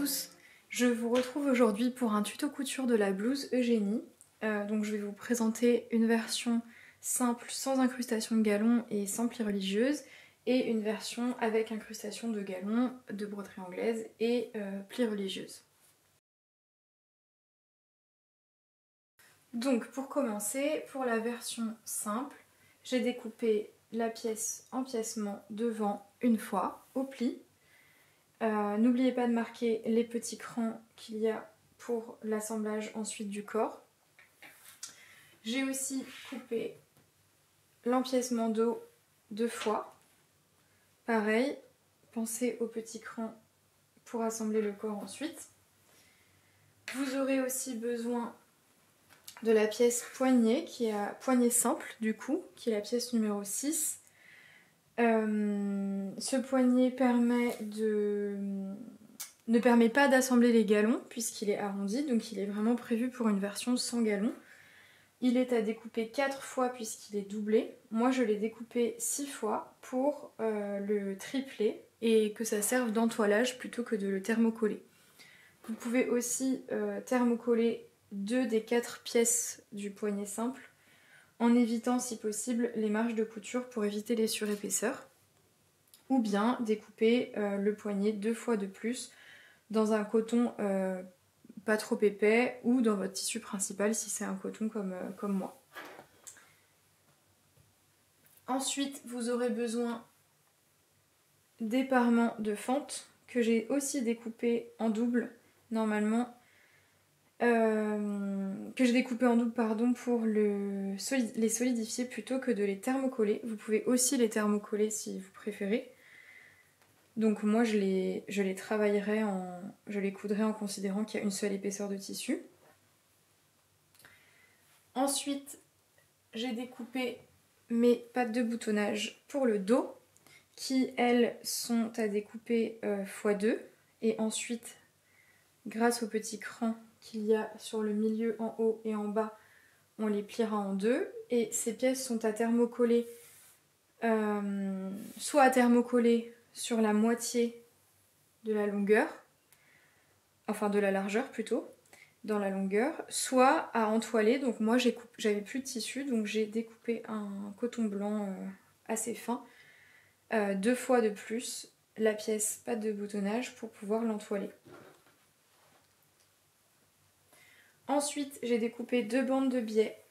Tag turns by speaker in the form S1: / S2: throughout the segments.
S1: tous, je vous retrouve aujourd'hui pour un tuto couture de la blouse Eugénie. Donc je vais vous présenter une version simple sans incrustation de galons et sans plis religieuse et une version avec incrustation de galons, de broderie anglaise et plis religieuse. Donc pour commencer, pour la version simple, j'ai découpé la pièce en piècement devant une fois au pli. N'oubliez pas de marquer les petits crans qu'il y a pour l'assemblage ensuite du corps. J'ai aussi coupé l'empiècement dos 2 fois. Pareil, pensez aux petits crans pour assembler le corps ensuite. Vous aurez aussi besoin de la pièce poignée, qui est à poignée simple du coup, qui est la pièce numéro 6. Ce poignet ne permet pas d'assembler les galons puisqu'il est arrondi, donc il est vraiment prévu pour une version sans galons. Il est à découper 4 fois puisqu'il est doublé. Moi je l'ai découpé 6 fois pour le tripler et que ça serve d'entoilage plutôt que de le thermocoller. Vous pouvez aussi thermocoller 2 des 4 pièces du poignet simple en évitant si possible les marges de couture pour éviter les surépaisseurs. Ou bien découper le poignet 2 fois de plus dans un coton pas trop épais ou dans votre tissu principal si c'est un coton comme moi. Ensuite, vous aurez besoin d'éparements de fente que j'ai aussi découpé en double normalement. Que j'ai découpé en double pour les solidifier plutôt que de les thermocoller. Vous pouvez aussi les thermocoller si vous préférez. Donc moi je les coudrai en considérant qu'il y a une seule épaisseur de tissu. Ensuite, j'ai découpé mes pattes de boutonnage pour le dos, qui elles sont à découper x2. Et ensuite, grâce aux petits crans qu'il y a sur le milieu en haut et en bas, on les pliera en deux. Et ces pièces sont à thermocoller, soit à thermocoller sur la moitié de la longueur, enfin de la largeur plutôt, dans la longueur, soit à entoiler. Donc moi j'avais plus de tissu, donc j'ai découpé un coton blanc assez fin, 2 fois de plus la pièce patte de boutonnage pour pouvoir l'entoiler. Ensuite j'ai découpé 2 bandes de biais.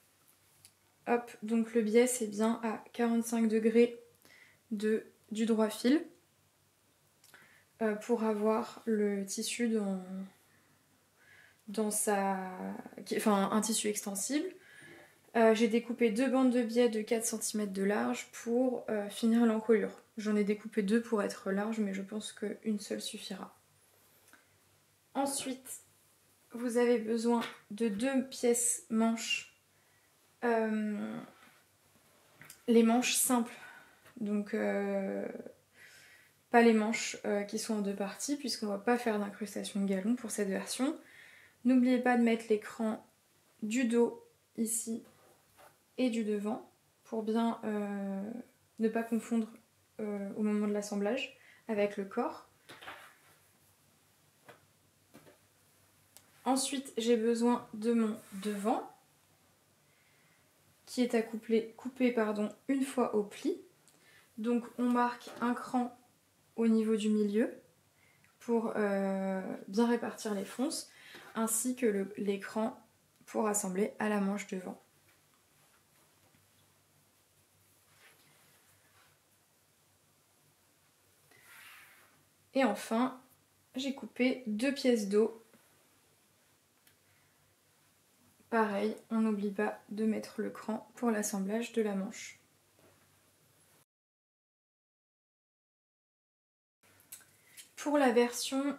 S1: Hop, donc le biais c'est bien à 45 degrés du droit fil pour avoir le tissu un tissu extensible. J'ai découpé 2 bandes de biais de 4 cm de large pour finir l'encolure. J'en ai découpé 2 pour être large, mais je pense qu'une seule suffira. Ensuite, vous avez besoin de 2 pièces manches. Les manches simples, donc pas les manches qui sont en 2 parties, puisqu'on ne va pas faire d'incrustation de galons pour cette version. N'oubliez pas de mettre l'écran du dos ici et du devant pour bien ne pas confondre au moment de l'assemblage avec le corps. Ensuite, j'ai besoin de mon devant qui est à couper une fois au pli. Donc on marque un cran au niveau du milieu pour bien répartir les fonces, ainsi que l'écran pour assembler à la manche devant. Et enfin, j'ai coupé 2 pièces d'eau. Pareil, on n'oublie pas de mettre le cran pour l'assemblage de la manche. Pour la version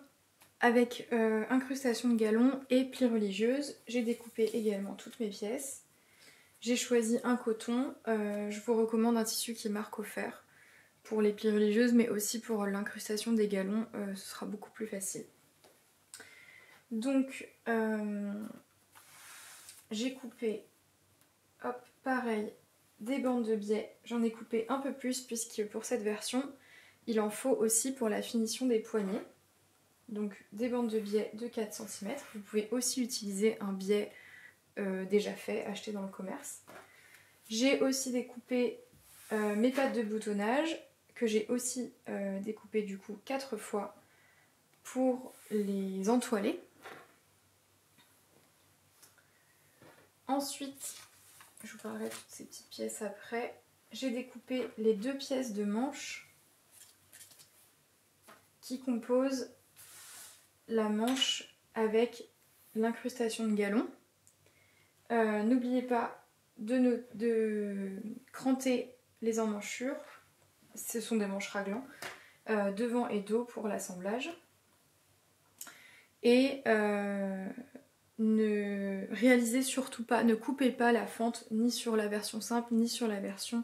S1: avec incrustation de galons et plis religieuse, j'ai découpé également toutes mes pièces. J'ai choisi un coton, je vous recommande un tissu qui est marque au fer pour les plis religieuses, mais aussi pour l'incrustation des galons, ce sera beaucoup plus facile. Donc j'ai coupé, hop, pareil, des bandes de biais. J'en ai coupé un peu plus puisque pour cette version, il en faut aussi pour la finition des poignets. donc des bandes de biais de 4 cm. Vous pouvez aussi utiliser un biais déjà fait, acheté dans le commerce. J'ai aussi découpé mes pattes de boutonnage, que j'ai aussi découpé du coup 4 fois pour les entoiler. Ensuite, je vous parlerai de toutes ces petites pièces après. J'ai découpé les 2 pièces de manche qui composent la manche avec l'incrustation de galon. N'oubliez pas de cranter les emmanchures, ce sont des manches raglan, devant et dos pour l'assemblage. Et ne réalisez surtout pas, ne coupez pas la fente ni sur la version simple ni sur la version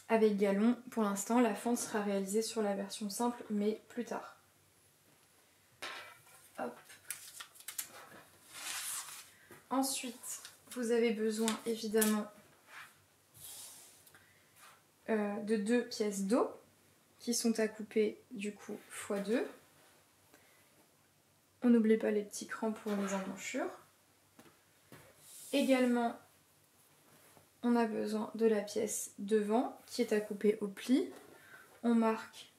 S1: avec galon. Pour l'instant, la fente sera réalisée sur la version simple, mais plus tard. Hop. Ensuite, vous avez besoin évidemment de 2 pièces d'eau qui sont à couper du coup x2. On n'oublie pas les petits crans pour les emmanchures. Également, on a besoin de la pièce devant qui est à couper au pli. On marque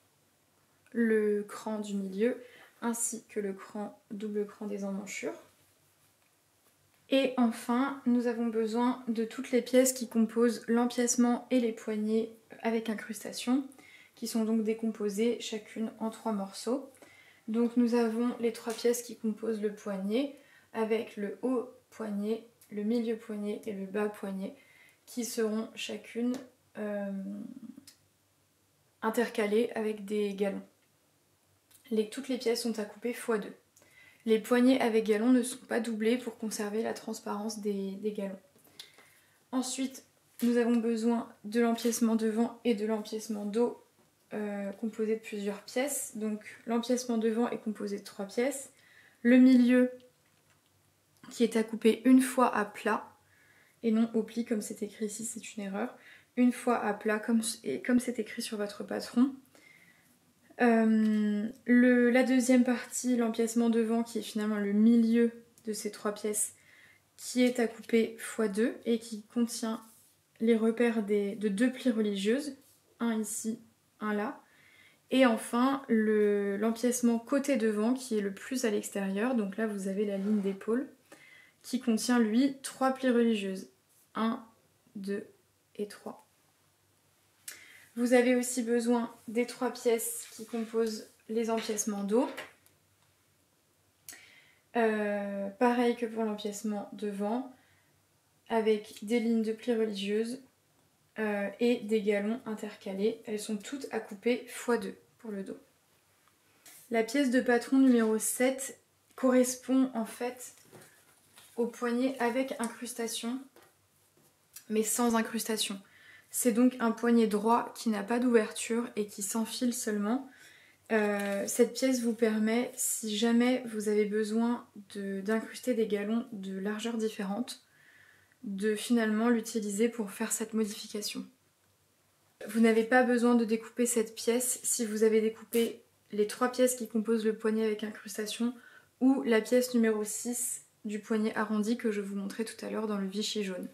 S1: le cran du milieu ainsi que le double cran des emmanchures. Et enfin, nous avons besoin de toutes les pièces qui composent l'empiècement et les poignées avec incrustation, qui sont donc décomposées chacune en 3 morceaux. Donc nous avons les 3 pièces qui composent le poignet, avec le haut poignet, le milieu poignet et le bas poignet, qui seront chacune intercalées avec des galons. Toutes les pièces sont à couper x2. Les poignets avec galons ne sont pas doublés pour conserver la transparence des galons. Ensuite, nous avons besoin de l'empiècement devant et de l'empiècement dos composé de plusieurs pièces. Donc l'empiècement devant est composé de 3 pièces. Le milieu qui est à couper une fois à plat et non au pli comme c'est écrit ici, c'est une erreur. Une fois à plat comme c'est écrit sur votre patron. La deuxième partie, l'empiècement devant, qui est finalement le milieu de ces 3 pièces, qui est à couper x2 et qui contient les repères de 2 plis religieuses, un ici, un là. Et enfin, l'empiècement côté devant, qui est le plus à l'extérieur, donc là vous avez la ligne d'épaule, qui contient lui 3 plis religieuses, 1, 2 et 3. Vous avez aussi besoin des 3 pièces qui composent les empiècements dos. Pareil que pour l'empiècement devant, avec des lignes de plis religieuses et des galons intercalés. Elles sont toutes à couper x2 pour le dos. La pièce de patron numéro 7 correspond en fait au poignet avec incrustation, mais sans incrustation. C'est donc un poignet droit qui n'a pas d'ouverture et qui s'enfile seulement. Cette pièce vous permet, si jamais vous avez besoin d'incruster des galons de largeur différente, de finalement l'utiliser pour faire cette modification. Vous n'avez pas besoin de découper cette pièce si vous avez découpé les 3 pièces qui composent le poignet avec incrustation ou la pièce numéro 6 du poignet arrondi que je vous montrais tout à l'heure dans le Vichy jaune.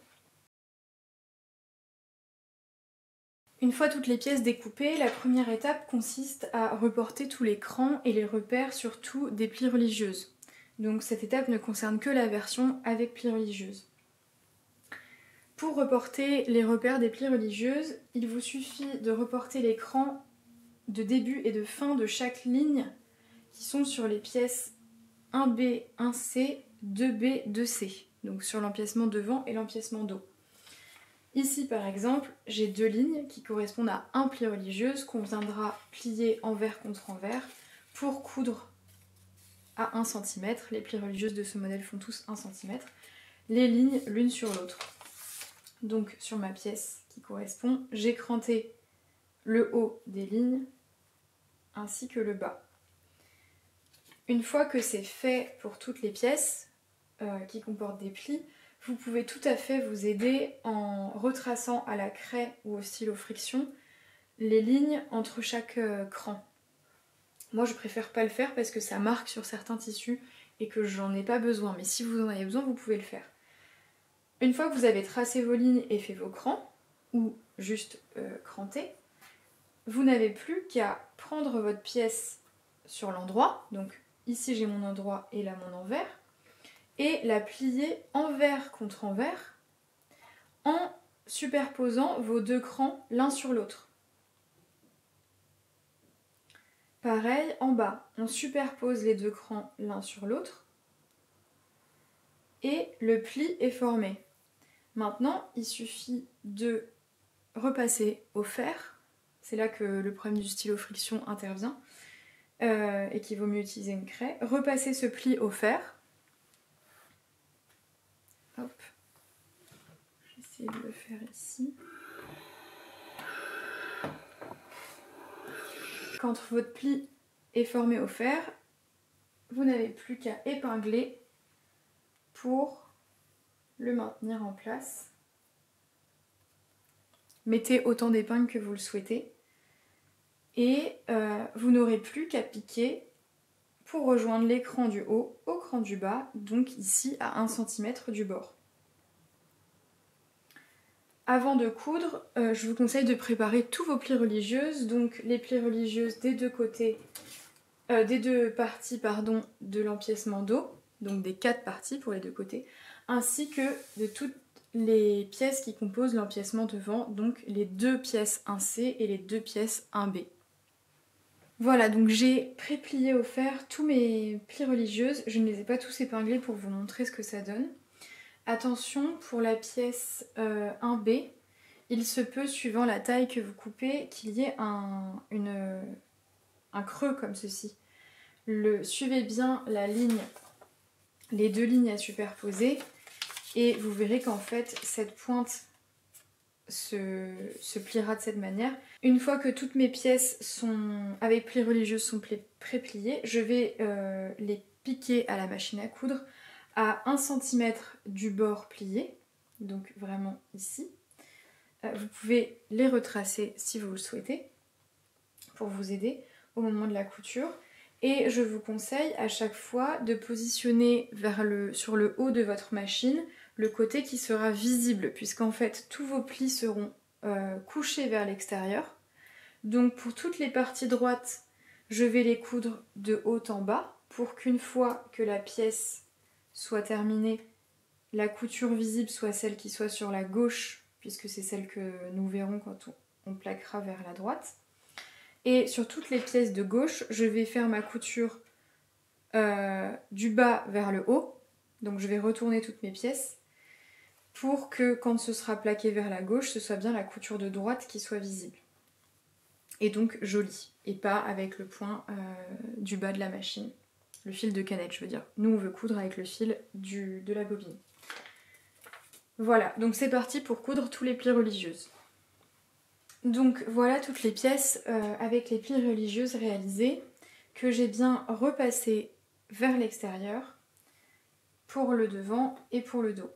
S1: Une fois toutes les pièces découpées, la première étape consiste à reporter tous les crans et les repères sur tout des plis religieuses. Donc cette étape ne concerne que la version avec plis religieuses. Pour reporter les repères des plis religieuses, il vous suffit de reporter les crans de début et de fin de chaque ligne qui sont sur les pièces 1B, 1C, 2B, 2C, donc sur l'empiècement devant et l'empiècement dos. Ici par exemple, j'ai 2 lignes qui correspondent à un pli religieuse qu'on viendra plier envers contre envers pour coudre à 1 cm. Les plis religieuses de ce modèle font tous 1 cm. Les lignes l'une sur l'autre. Donc sur ma pièce qui correspond, j'ai cranté le haut des lignes ainsi que le bas. Une fois que c'est fait pour toutes les pièces qui comportent des plis, vous pouvez tout à fait vous aider en retraçant à la craie ou au stylo friction les lignes entre chaque cran. Moi je préfère pas le faire parce que ça marque sur certains tissus et que j'en ai pas besoin, mais si vous en avez besoin vous pouvez le faire. Une fois que vous avez tracé vos lignes et fait vos crans, ou juste cranté, vous n'avez plus qu'à prendre votre pièce sur l'endroit, donc ici j'ai mon endroit et là mon envers, et la plier envers contre envers en superposant vos deux crans l'un sur l'autre. Pareil, en bas, on superpose les deux crans l'un sur l'autre et le pli est formé. Maintenant, il suffit de repasser au fer. C'est là que le problème du stylo friction intervient et qu'il vaut mieux utiliser une craie. Repasser ce pli au fer. Hop. J'essaie de le faire ici. Quand votre pli est formé au fer, vous n'avez plus qu'à épingler pour le maintenir en place. Mettez autant d'épingles que vous le souhaitez. Et vous n'aurez plus qu'à piquer pour rejoindre l'écran du haut au cran du bas, donc ici à 1 cm du bord. Avant de coudre, je vous conseille de préparer tous vos plis religieuses, donc les plis religieuses des deux côtés, des deux parties de l'empiècement dos, donc des 4 parties pour les deux côtés, ainsi que de toutes les pièces qui composent l'empiècement devant, donc les 2 pièces 1C et les 2 pièces 1B. Voilà, donc j'ai pré-plié au fer tous mes plis religieuses, je ne les ai pas tous épinglés pour vous montrer ce que ça donne. Attention, pour la pièce 1B, il se peut, suivant la taille que vous coupez, qu'il y ait un creux comme ceci. Suivez bien la ligne, les deux lignes à superposer, et vous verrez qu'en fait, cette pointe se pliera de cette manière. Une fois que toutes mes pièces avec plis religieux sont pré-pliées, je vais les piquer à la machine à coudre à 1 cm du bord plié, donc vraiment ici. Vous pouvez les retracer si vous le souhaitez, pour vous aider au moment de la couture. Et je vous conseille à chaque fois de positionner sur le haut de votre machine le côté qui sera visible, puisqu'en fait tous vos plis seront couchés vers l'extérieur. Donc pour toutes les parties droites, je vais les coudre de haut en bas, pour qu'une fois que la pièce soit terminée, la couture visible soit celle qui soit sur la gauche, puisque c'est celle que nous verrons quand on plaquera vers la droite. Et sur toutes les pièces de gauche, je vais faire ma couture du bas vers le haut. Donc je vais retourner toutes mes pièces pour que quand ce sera plaqué vers la gauche, ce soit bien la couture de droite qui soit visible. Et donc jolie, et pas avec le point du bas de la machine. Le fil de canette, je veux dire. Nous, on veut coudre avec le fil de la bobine. Voilà, donc c'est parti pour coudre tous les plis religieuses. Donc voilà toutes les pièces avec les plis religieuses réalisées que j'ai bien repassées vers l'extérieur pour le devant et pour le dos.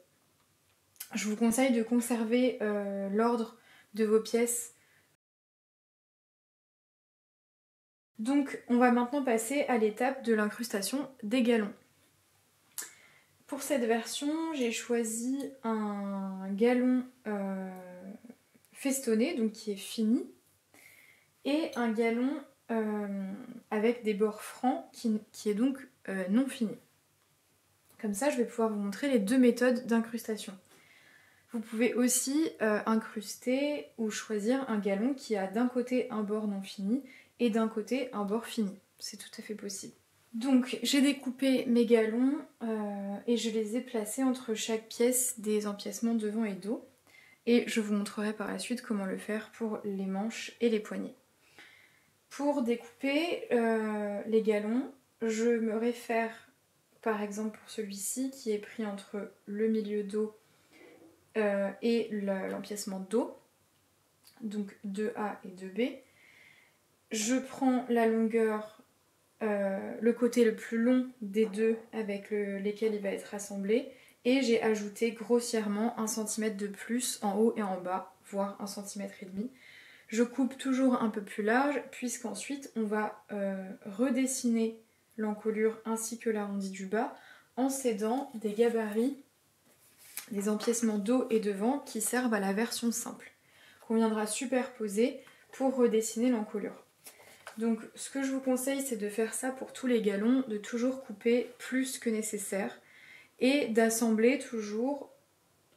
S1: Je vous conseille de conserver l'ordre de vos pièces. Donc on va maintenant passer à l'étape de l'incrustation des galons. Pour cette version, j'ai choisi un galon festonné, donc qui est fini, et un galon avec des bords francs qui est donc non fini. Comme ça, je vais pouvoir vous montrer les deux méthodes d'incrustation. Vous pouvez aussi incruster ou choisir un galon qui a d'un côté un bord non fini et d'un côté un bord fini. C'est tout à fait possible. Donc j'ai découpé mes galons et je les ai placés entre chaque pièce des empiècements devant et dos. Et je vous montrerai par la suite comment le faire pour les manches et les poignets. Pour découper les galons, je me réfère par exemple pour celui-ci qui est pris entre le milieu dos et l'empiècement dos, donc 2A et 2B. Je prends la longueur, le côté le plus long des deux avec lesquels il va être assemblé, et j'ai ajouté grossièrement 1 cm de plus en haut et en bas, voire 1,5 cm. Je coupe toujours un peu plus large puisqu'ensuite on va redessiner l'encolure ainsi que l'arrondi du bas en s'aidant des gabarits, des empiècements d'eau et de vent qui servent à la version simple, qu'on viendra superposer pour redessiner l'encolure. Donc ce que je vous conseille, c'est de faire ça pour tous les galons, de toujours couper plus que nécessaire et d'assembler toujours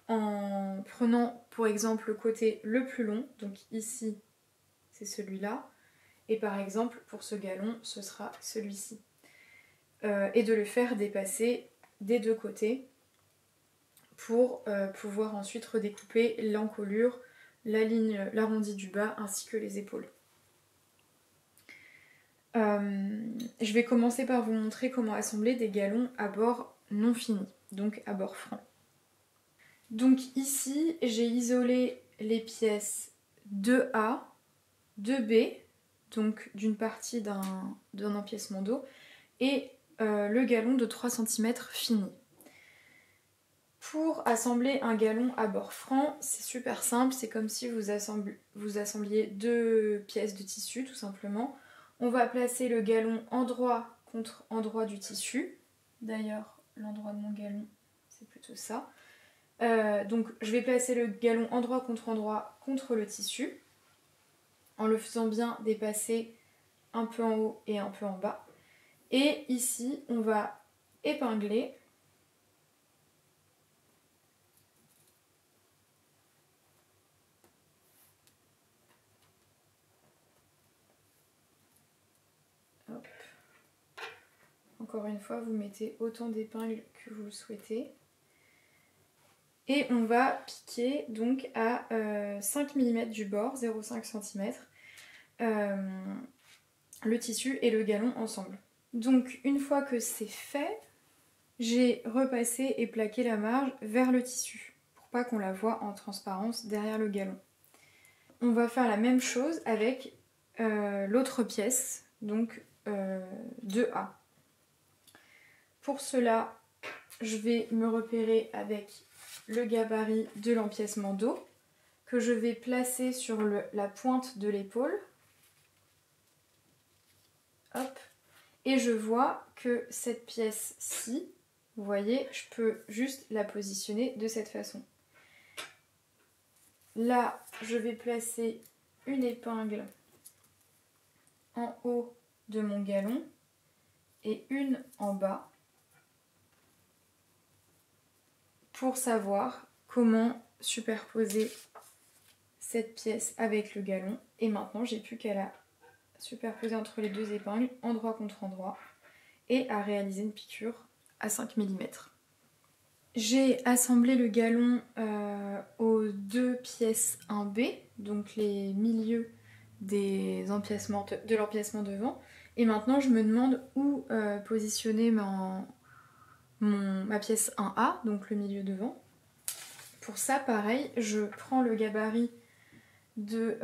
S1: en prenant pour exemple le côté le plus long, donc ici c'est celui-là, et par exemple pour ce galon ce sera celui-ci. Et de le faire dépasser des deux côtés pour pouvoir ensuite redécouper l'encolure, la ligne, l'arrondi du bas ainsi que les épaules. Je vais commencer par vous montrer comment assembler des galons à bord non fini, donc à bord franc. Donc ici, j'ai isolé les pièces 2A, 2B, donc d'une partie d'un empiècement d'eau, et le galon de 3 cm fini. Pour assembler un galon à bord franc, c'est super simple, c'est comme si vous assembliez deux pièces de tissu tout simplement. On va placer le galon endroit contre endroit du tissu. D'ailleurs, l'endroit de mon galon, c'est plutôt ça. Donc je vais placer le galon endroit contre le tissu, en le faisant bien dépasser un peu en haut et un peu en bas. Et ici, on va épingler. Hop. Encore une fois, vous mettez autant d'épingles que vous le souhaitez. Et on va piquer donc à 5 mm du bord, 0,5 cm, le tissu et le galon ensemble. Donc une fois que c'est fait, j'ai repassé et plaqué la marge vers le tissu pour pas qu'on la voie en transparence derrière le galon. On va faire la même chose avec l'autre pièce, donc 2A. Pour cela, je vais me repérer avec le gabarit de l'empiècement d'eau que je vais placer sur la pointe de l'épaule. Hop. Et je vois que cette pièce-ci, vous voyez, je peux juste la positionner de cette façon. Là, je vais placer une épingle en haut de mon galon et une en bas pour savoir comment superposer cette pièce avec le galon. Et maintenant, j'ai plus qu'à la superposer entre les deux épingles, endroit contre endroit, et à réaliser une piqûre à 5 mm. J'ai assemblé le galon aux deux pièces 1B, donc les milieux de l'empiècement devant. Et maintenant, je me demande où positionner ma pièce 1A, donc le milieu devant. Pour ça, pareil, je prends le gabarit de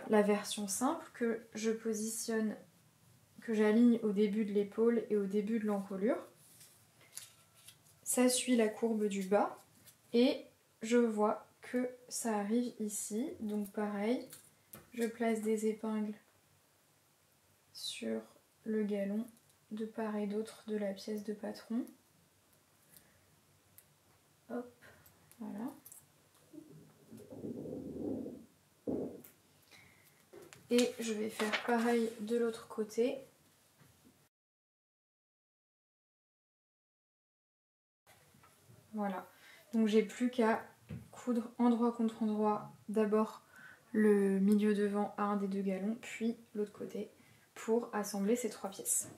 S1: la version simple que je positionne, que j'aligne au début de l'épaule et au début de l'encolure. Ça suit la courbe du bas et je vois que ça arrive ici. Donc pareil, je place des épingles sur le galon de part et d'autre de la pièce de patron. Hop, voilà. Et je vais faire pareil de l'autre côté. Voilà. Donc j'ai plus qu'à coudre endroit contre endroit d'abord le milieu devant à un des deux galons, puis l'autre côté pour assembler ces trois pièces.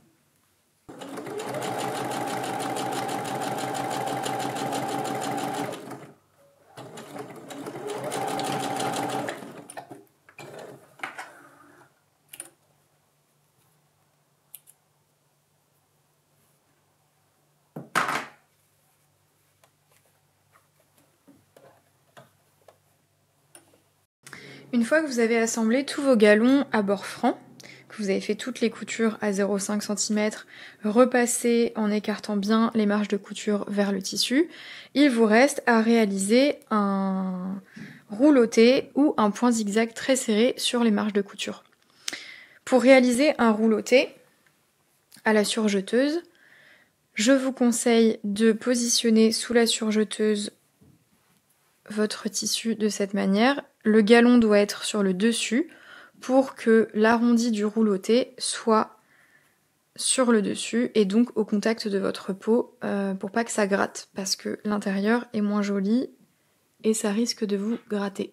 S1: Une fois que vous avez assemblé tous vos galons à bord franc, que vous avez fait toutes les coutures à 0,5 cm, repassez en écartant bien les marges de couture vers le tissu. Il vous reste à réaliser un rouloté ou un point zigzag très serré sur les marges de couture. Pour réaliser un rouloté à la surjeteuse, je vous conseille de positionner sous la surjeteuse votre tissu de cette manière. Le galon doit être sur le dessus pour que l'arrondi du rouloté soit sur le dessus et donc au contact de votre peau pour pas que ça gratte parce que l'intérieur est moins joli et ça risque de vous gratter.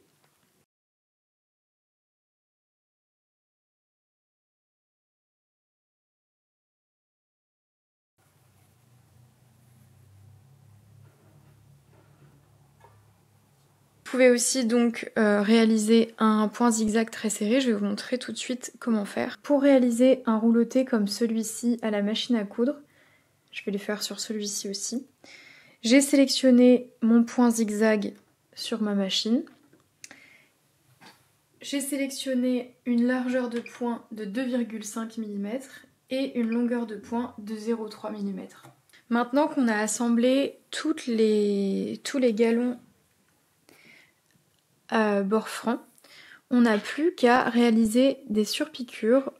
S1: Vous pouvez aussi donc réaliser un point zigzag très serré, je vais vous montrer tout de suite comment faire. Pour réaliser un rouloté comme celui-ci à la machine à coudre, je vais le faire sur celui-ci aussi, j'ai sélectionné mon point zigzag sur ma machine. J'ai sélectionné une largeur de point de 2,5 mm et une longueur de point de 0,3 mm. Maintenant qu'on a assemblé tous les galons bord franc, on n'a plus qu'à réaliser des surpiqûres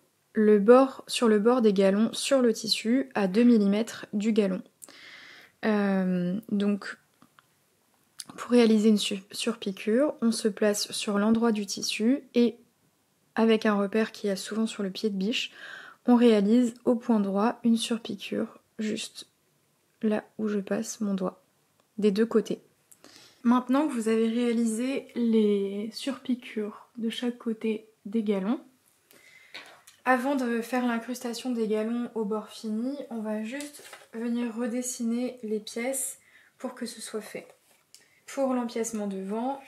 S1: sur le bord des galons sur le tissu à 2 mm du galon. Donc pour réaliser une surpiqûre, on se place sur l'endroit du tissu et avec un repère qui est souvent sur le pied de biche, on réalise au point droit une surpiqûre juste là où je passe mon doigt, des deux côtés. Maintenant que vous avez réalisé les surpiqûres de chaque côté des galons, avant de faire l'incrustation des galons au bord fini, on va juste venir redessiner les pièces pour que ce soit fait. Pour l'empiècement devant,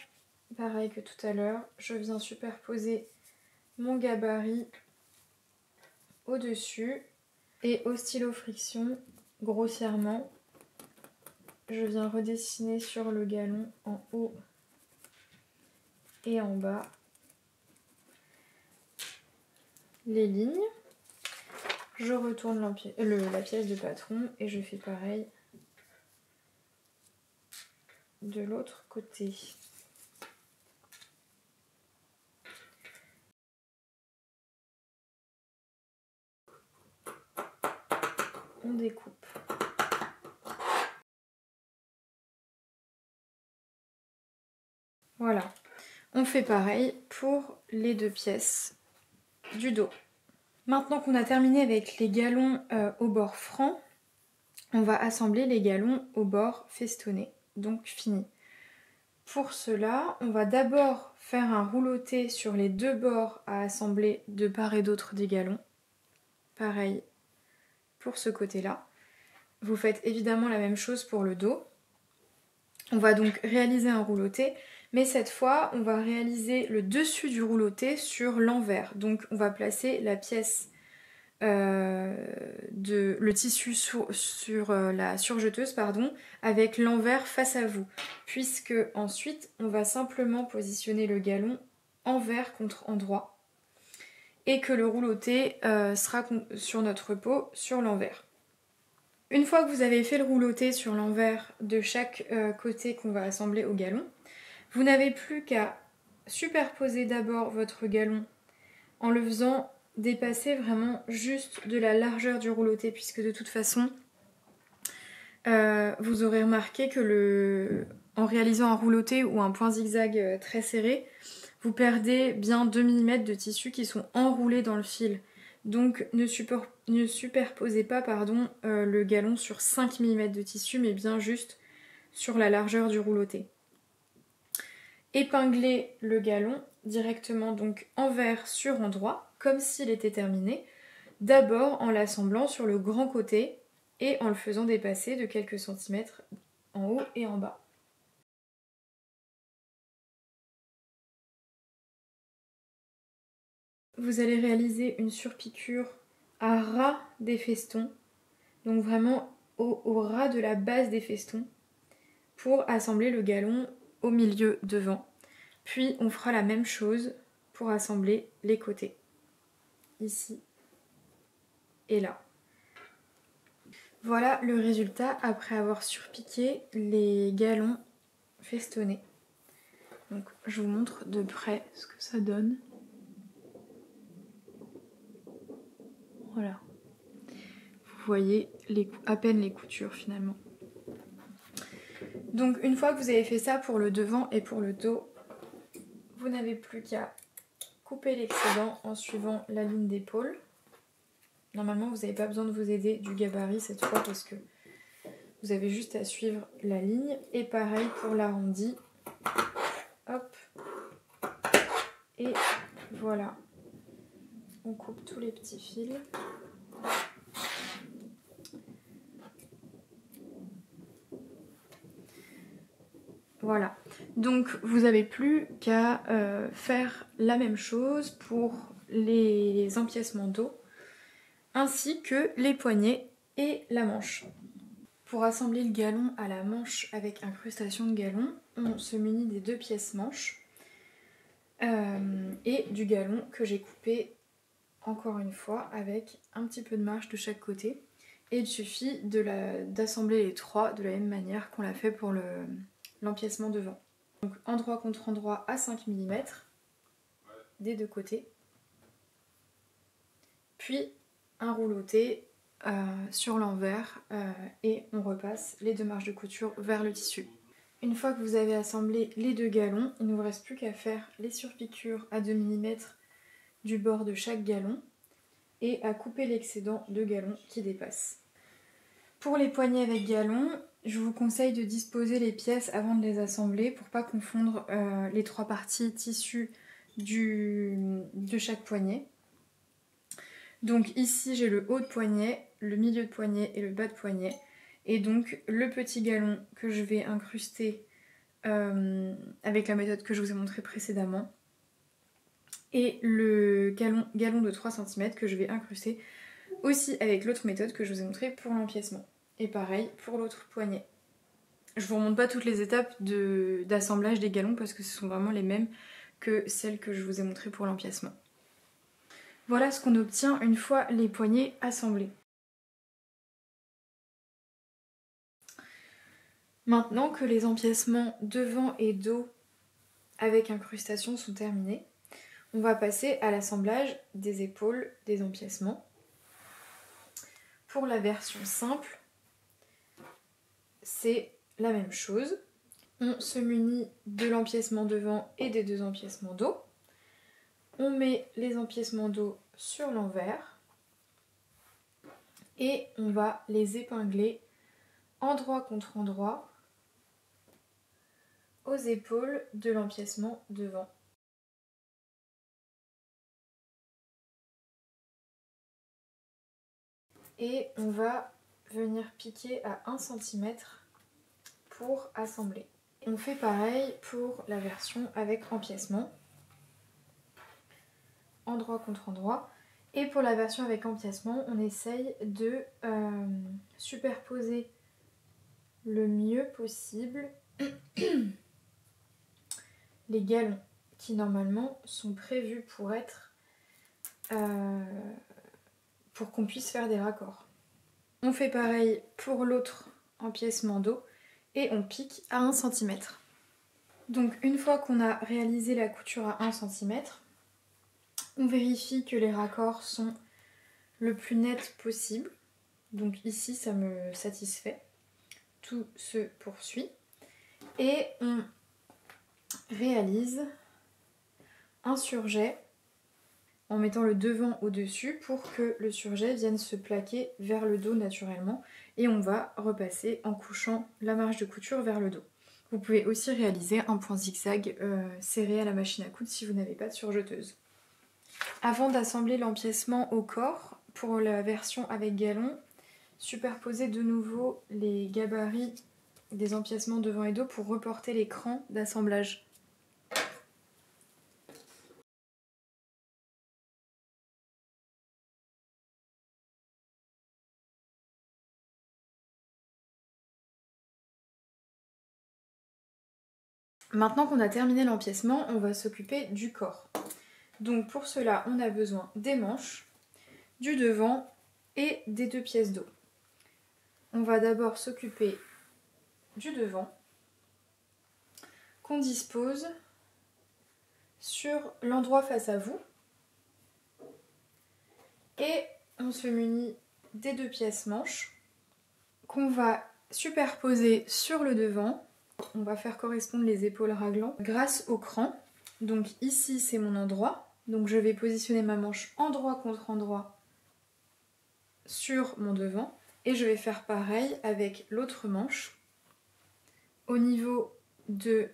S1: pareil que tout à l'heure, je viens superposer mon gabarit au-dessus et au stylo friction, grossièrement, je viens redessiner sur le galon en haut et en bas les lignes. Je retourne la pièce de patron et je fais pareil de l'autre côté. On découpe. Voilà, on fait pareil pour les deux pièces du dos. Maintenant qu'on a terminé avec les galons au bord franc, on va assembler les galons au bord festonné, donc fini. Pour cela, on va d'abord faire un rouloté sur les deux bords à assembler de part et d'autre des galons. Pareil pour ce côté-là. Vous faites évidemment la même chose pour le dos. On va donc réaliser un rouloté, mais cette fois, on va réaliser le dessus du rouloté sur l'envers. Donc on va placer la pièce, le tissu sur la surjeteuse, pardon, avec l'envers face à vous. Puisque ensuite, on va simplement positionner le galon envers contre endroit. Et que le rouloté sera sur notre peau sur l'envers. Une fois que vous avez fait le rouloté sur l'envers de chaque côté qu'on va assembler au galon, vous n'avez plus qu'à superposer d'abord votre galon en le faisant dépasser vraiment juste de la largeur du rouloté, puisque de toute façon, vous aurez remarqué que en réalisant un rouloté ou un point zigzag très serré, vous perdez bien 2 mm de tissu qui sont enroulés dans le fil. Donc ne superposez pas le galon sur 5 mm de tissu, mais bien juste sur la largeur du rouloté. Épinglez le galon directement donc envers sur endroit, comme s'il était terminé, d'abord en l'assemblant sur le grand côté et en le faisant dépasser de quelques centimètres en haut et en bas. Vous allez réaliser une surpiqûre à ras des festons, donc vraiment au ras de la base des festons, pour assembler le galon au milieu devant. Puis on fera la même chose pour assembler les côtés. ici et là. Voilà le résultat après avoir surpiqué les galons festonnés. Donc je vous montre de près ce que ça donne. Voilà. Vous voyez à peine les coutures finalement. Donc une fois que vous avez fait ça pour le devant et pour le dos, vous n'avez plus qu'à couper l'excédent en suivant la ligne d'épaule. Normalement vous n'avez pas besoin de vous aider du gabarit cette fois parce que vous avez juste à suivre la ligne. Et pareil pour l'arrondi. Hop. Et voilà. On coupe tous les petits fils. Voilà. Donc vous n'avez plus qu'à faire la même chose pour les empiècements dos, ainsi que les poignets et la manche. Pour assembler le galon à la manche avec incrustation de galon, on se munit des 2 pièces manches et du galon que j'ai coupé encore une fois avec un petit peu de marge de chaque côté. Et il suffit d'assembler les 3 de la même manière qu'on l'a fait pour l'empiècement devant. Donc endroit contre endroit à 5 mm des 2 côtés. Puis un rouleauté sur l'envers et on repasse les 2 marges de couture vers le tissu. Une fois que vous avez assemblé les 2 galons, il ne vous reste plus qu'à faire les surpiqûres à 2 mm du bord de chaque galon et à couper l'excédent de galon qui dépasse. Pour les poignets avec galon, je vous conseille de disposer les pièces avant de les assembler pour pas confondre les 3 parties tissu de chaque poignet. Donc ici j'ai le haut de poignet, le milieu de poignet et le bas de poignet. Et donc le petit galon que je vais incruster avec la méthode que je vous ai montrée précédemment. Et le galon de 3 cm que je vais incruster aussi avec l'autre méthode que je vous ai montrée pour l'empiècement. Et pareil pour l'autre poignet. Je vous remonte pas toutes les étapes d'assemblage des galons parce que ce sont vraiment les mêmes que celles que je vous ai montrées pour l'empiècement. Voilà ce qu'on obtient une fois les poignets assemblés. Maintenant que les empiècements devant et dos avec incrustation sont terminés, on va passer à l'assemblage des épaules des empiècements. Pour la version simple, c'est la même chose. On se munit de l'empiècement devant et des 2 empiècements dos. On met les empiècements dos sur l'envers et on va les épingler endroit contre endroit aux épaules de l'empiècement devant. Et on va venir piquer à 1 cm pour assembler. On fait pareil pour la version avec empiècement, endroit contre endroit. Et pour la version avec empiècement, on essaye de superposer le mieux possible les galons qui normalement sont prévus pour être pour qu'on puisse faire des raccords. On fait pareil pour l'autre empiècement dos et on pique à 1 cm. Donc une fois qu'on a réalisé la couture à 1 cm, on vérifie que les raccords sont le plus net possible. Donc ici ça me satisfait. Tout se poursuit. Et on réalise un surjet en mettant le devant au-dessus pour que le surjet vienne se plaquer vers le dos naturellement. Et on va repasser en couchant la marge de couture vers le dos. Vous pouvez aussi réaliser un point zigzag serré à la machine à coudre si vous n'avez pas de surjeteuse. Avant d'assembler l'empiècement au corps, pour la version avec galon, superposez de nouveau les gabarits des empiècements devant et dos pour reporter l'écran d'assemblage. Maintenant qu'on a terminé l'empiècement, on va s'occuper du corps. Donc pour cela, on a besoin des manches, du devant et des 2 pièces d'eau. On va d'abord s'occuper du devant qu'on dispose sur l'endroit face à vous. Et on se munit des 2 pièces manches qu'on va superposer sur le devant. On va faire correspondre les épaules raglant grâce au cran. Donc ici c'est mon endroit. Donc je vais positionner ma manche endroit contre endroit sur mon devant. Et je vais faire pareil avec l'autre manche. Au niveau de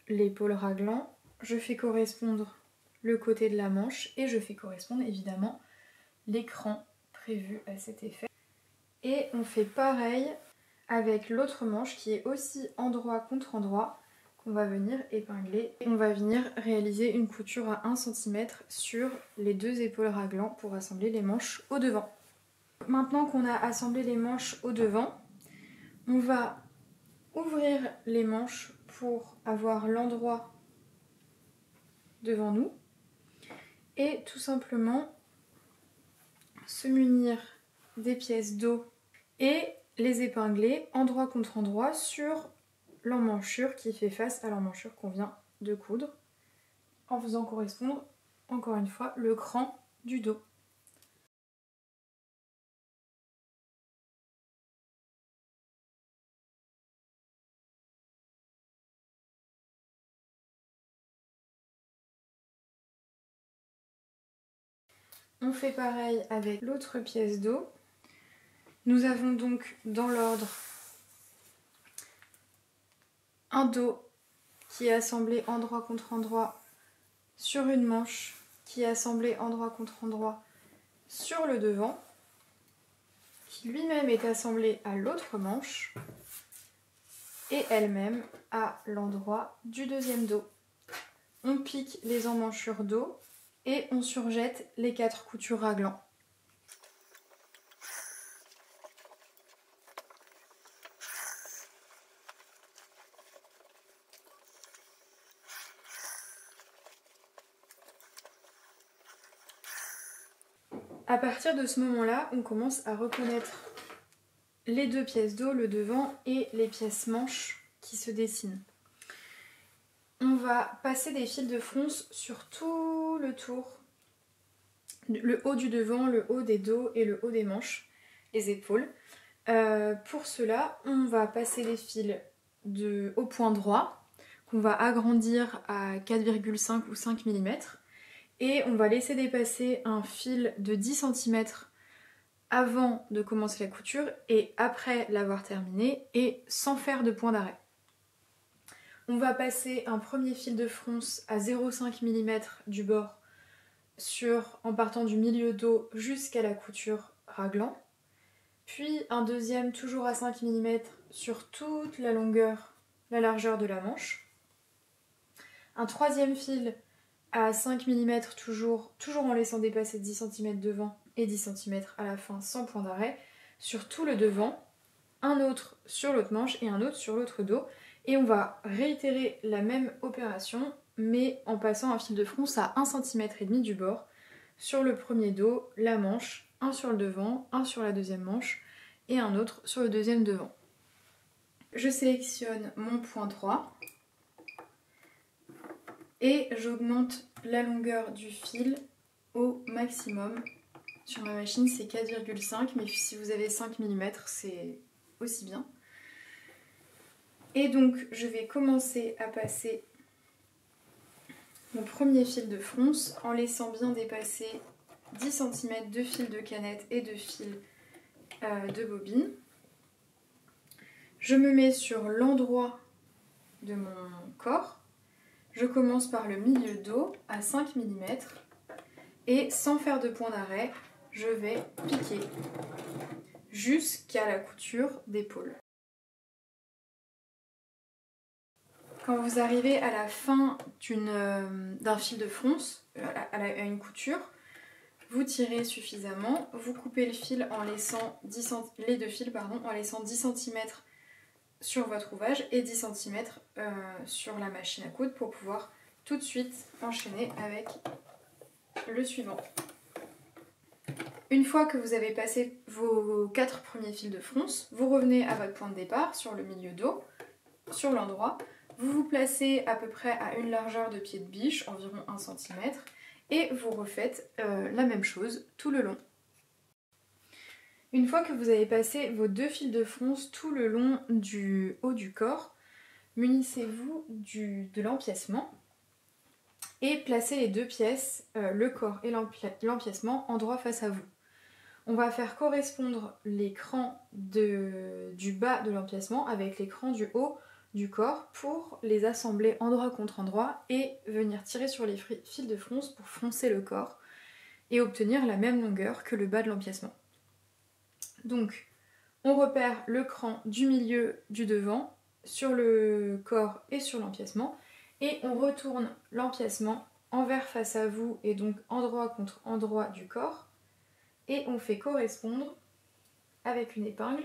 S1: l'épaule raglant, je fais correspondre le côté de la manche et je fais correspondre évidemment l'écran prévu à cet effet. Et on fait pareil avec l'autre manche qui est aussi endroit contre endroit qu'on va venir épingler. Et on va venir réaliser une couture à 1 cm sur les 2 épaules raglant pour assembler les manches au devant. Maintenant qu'on a assemblé les manches au devant, on va ouvrir les manches pour avoir l'endroit devant nous et tout simplement se munir des pièces d'eau et les épingler endroit contre endroit sur l'emmanchure qui fait face à l'emmanchure qu'on vient de coudre en faisant correspondre encore une fois le cran du dos. On fait pareil avec l'autre pièce d'eau. Nous avons donc dans l'ordre un dos qui est assemblé endroit contre endroit sur une manche, qui est assemblé endroit contre endroit sur le devant, qui lui-même est assemblé à l'autre manche et elle-même à l'endroit du deuxième dos. On pique les emmanchures dos et on surjette les 4 coutures raglant. À partir de ce moment-là, on commence à reconnaître les 2 pièces d'eau, le devant et les pièces manches qui se dessinent. On va passer des fils de fronce sur tout le tour, le haut du devant, le haut des dos et le haut des manches, les épaules. Pour cela, on va passer les fils au point droit, qu'on va agrandir à 4,5 ou 5 mm. Et on va laisser dépasser un fil de 10 cm avant de commencer la couture et après l'avoir terminé et sans faire de point d'arrêt. On va passer un premier fil de fronce à 0,5 mm du bord en partant du milieu dos jusqu'à la couture raglant. Puis un deuxième toujours à 5 mm sur toute la longueur, la largeur de la manche. Un troisième fil à 5 mm toujours en laissant dépasser 10 cm devant et 10 cm à la fin sans point d'arrêt sur tout le devant, un autre sur l'autre manche et un autre sur l'autre dos. Et on va réitérer la même opération mais en passant un fil de fronce à 1,5 cm du bord sur le premier dos, la manche, un sur le devant, un sur la deuxième manche et un autre sur le deuxième devant. Je sélectionne mon point 3 et j'augmente la longueur du fil au maximum. Sur ma machine c'est 4,5 mais si vous avez 5 mm c'est aussi bien. Et donc je vais commencer à passer mon premier fil de fronce en laissant bien dépasser 10 cm de fil de canette et de fil de bobine. Je me mets sur l'endroit de mon corps. Je commence par le milieu dos à 5 mm et sans faire de point d'arrêt, je vais piquer jusqu'à la couture d'épaule. Quand vous arrivez à la fin d'un fil de fronce, à une couture, vous tirez suffisamment, vous coupez le fil en laissant les 2 fils en laissant 10 cm sur votre ouvrage et 10 cm sur la machine à coudre pour pouvoir tout de suite enchaîner avec le suivant. Une fois que vous avez passé vos 4 premiers fils de fronce, vous revenez à votre point de départ sur le milieu dos, sur l'endroit. Vous vous placez à peu près à une largeur de pied de biche, environ 1 cm, et vous refaites la même chose tout le long. Une fois que vous avez passé vos 2 fils de fronce tout le long du haut du corps, munissez-vous de l'empiècement et placez les 2 pièces, le corps et l'empiècement, endroit face à vous. On va faire correspondre l'écran du bas de l'empiècement avec l'écran du haut du corps pour les assembler endroit contre endroit et venir tirer sur les fils de fronce pour froncer le corps et obtenir la même longueur que le bas de l'empiècement. Donc, on repère le cran du milieu du devant sur le corps et sur l'empiècement et on retourne l'empiècement envers face à vous et donc endroit contre endroit du corps. Et on fait correspondre, avec une épingle,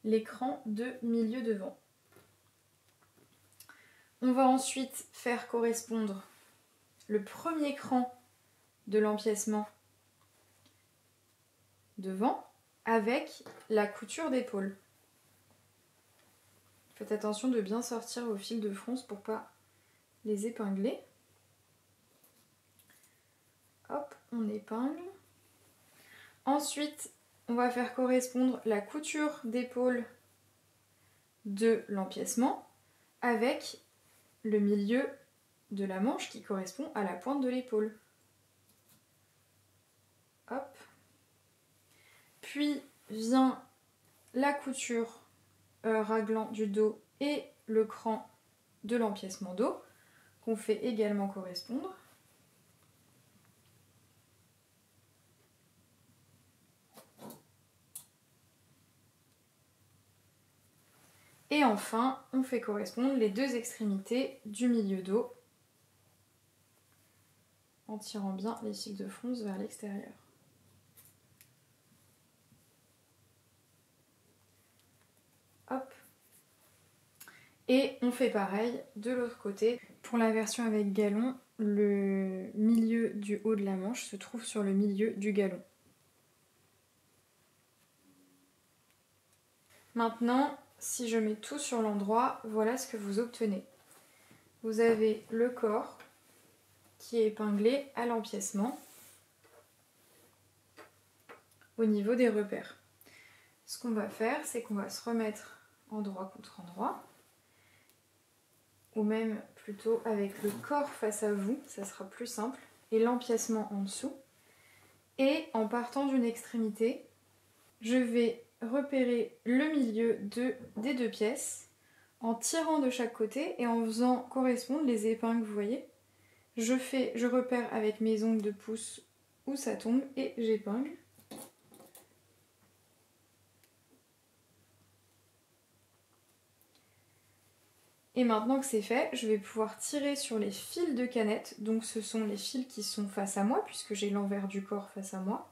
S1: l'écran de milieu devant. On va ensuite faire correspondre le premier cran de l'empiècement devant avec la couture d'épaule. Faites attention de bien sortir vos fils de fronce pour ne pas les épingler. Hop, on épingle. Ensuite, on va faire correspondre la couture d'épaule de l'empiècement avec le milieu de la manche qui correspond à la pointe de l'épaule. Hop. Puis vient la couture raglan du dos et le cran de l'empiècement dos qu'on fait également correspondre. Et enfin, on fait correspondre les 2 extrémités du milieu dos en tirant bien les fils de fronce vers l'extérieur. Hop. Et on fait pareil de l'autre côté. Pour la version avec galon, le milieu du haut de la manche se trouve sur le milieu du galon. Maintenant, si je mets tout sur l'endroit, voilà ce que vous obtenez. Vous avez le corps qui est épinglé à l'empiècement au niveau des repères. Ce qu'on va faire, c'est qu'on va se remettre endroit contre endroit, ou même plutôt avec le corps face à vous, ça sera plus simple, et l'empiècement en dessous. Et en partant d'une extrémité, je vais repérer le milieu des 2 pièces en tirant de chaque côté et en faisant correspondre les épingles, vous voyez. Je repère avec mes ongles de pouce où ça tombe et j'épingle. Et maintenant que c'est fait, je vais pouvoir tirer sur les fils de canette. Donc ce sont les fils qui sont face à moi puisque j'ai l'envers du corps face à moi.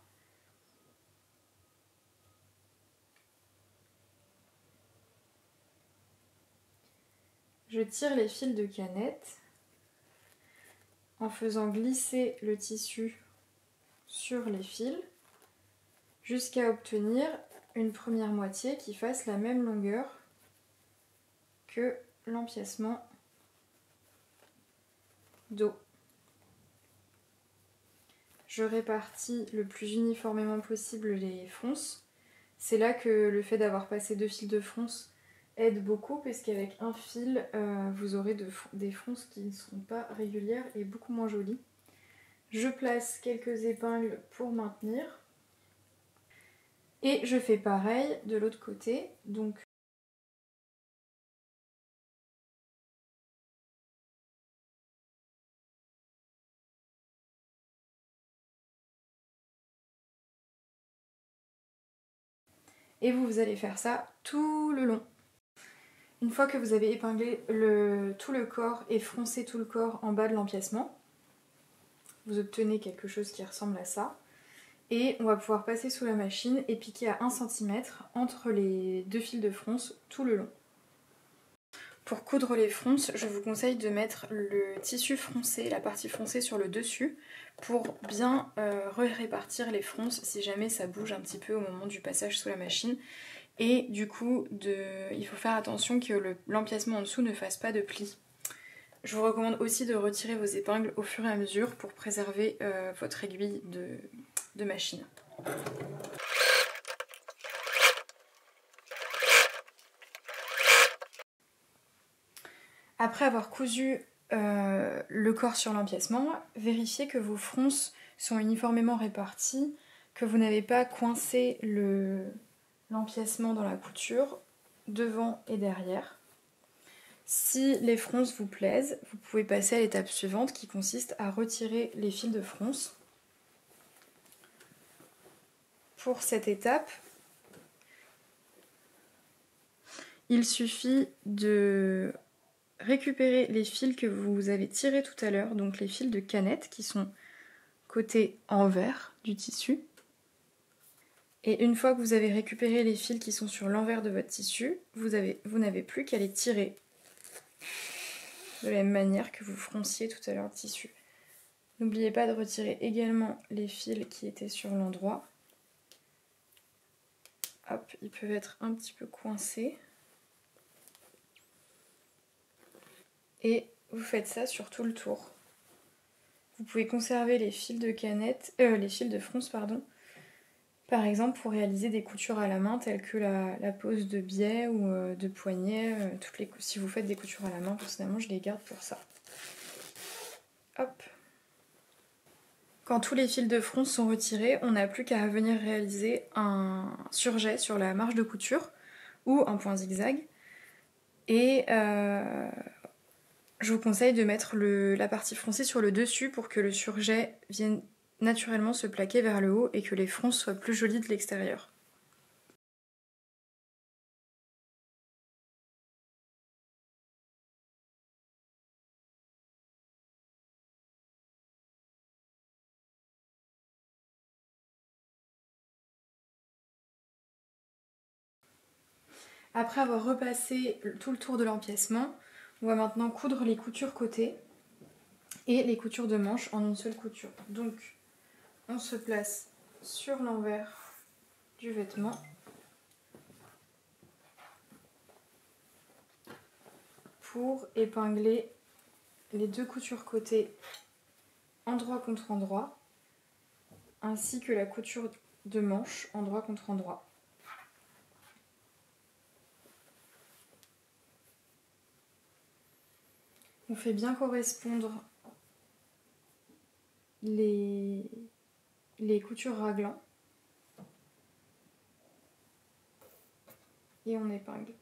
S1: Je tire les fils de canette en faisant glisser le tissu sur les fils jusqu'à obtenir une première moitié qui fasse la même longueur que l'empiècement dos. Je répartis le plus uniformément possible les fronces. C'est là que le fait d'avoir passé 2 fils de fronce aide beaucoup parce qu'avec un fil, vous aurez des fronces qui ne seront pas régulières et beaucoup moins jolies. Je place quelques épingles pour maintenir. Et je fais pareil de l'autre côté. Donc, et vous allez faire ça tout le long. Une fois que vous avez épinglé tout le corps et froncé tout le corps en bas de l'empiècement, vous obtenez quelque chose qui ressemble à ça. Et on va pouvoir passer sous la machine et piquer à 1 cm entre les 2 fils de fronce tout le long. Pour coudre les fronces, je vous conseille de mettre le tissu froncé, la partie froncée sur le dessus pour bien répartir les fronces si jamais ça bouge un petit peu au moment du passage sous la machine. Et du coup, il faut faire attention que l'empiècement en dessous ne fasse pas de plis. Je vous recommande aussi de retirer vos épingles au fur et à mesure pour préserver votre aiguille de machine. Après avoir cousu le corps sur l'empiècement, vérifiez que vos fronces sont uniformément réparties, que vous n'avez pas coincé l'empiècement dans la couture, devant et derrière. Si les fronces vous plaisent, vous pouvez passer à l'étape suivante qui consiste à retirer les fils de fronce. Pour cette étape, il suffit de récupérer les fils que vous avez tirés tout à l'heure, donc les fils de canette qui sont côté envers du tissu. Et une fois que vous avez récupéré les fils qui sont sur l'envers de votre tissu, vous n'avez plus qu'à les tirer de la même manière que vous fronciez tout à l'heure le tissu. N'oubliez pas de retirer également les fils qui étaient sur l'endroit. Hop, ils peuvent être un petit peu coincés. Et vous faites ça sur tout le tour. Vous pouvez conserver les fils de canette, les fils de fronce, pardon. Par exemple, pour réaliser des coutures à la main, telles que la pose de biais ou de poignet. Si vous faites des coutures à la main, personnellement, je les garde pour ça. Hop. Quand tous les fils de fronce sont retirés, on n'a plus qu'à venir réaliser un surjet sur la marge de couture ou un point zigzag. Et je vous conseille de mettre la partie froncée sur le dessus pour que le surjet vienne naturellement se plaquer vers le haut et que les fronces soient plus jolies de l'extérieur. Après avoir repassé tout le tour de l'empiècement, on va maintenant coudre les coutures côté et les coutures de manche en une seule couture. Donc on se place sur l'envers du vêtement. Pour épingler les deux coutures côté endroit contre endroit, ainsi que la couture de manche endroit contre endroit. On fait bien correspondre les coutures raglan et on épingle.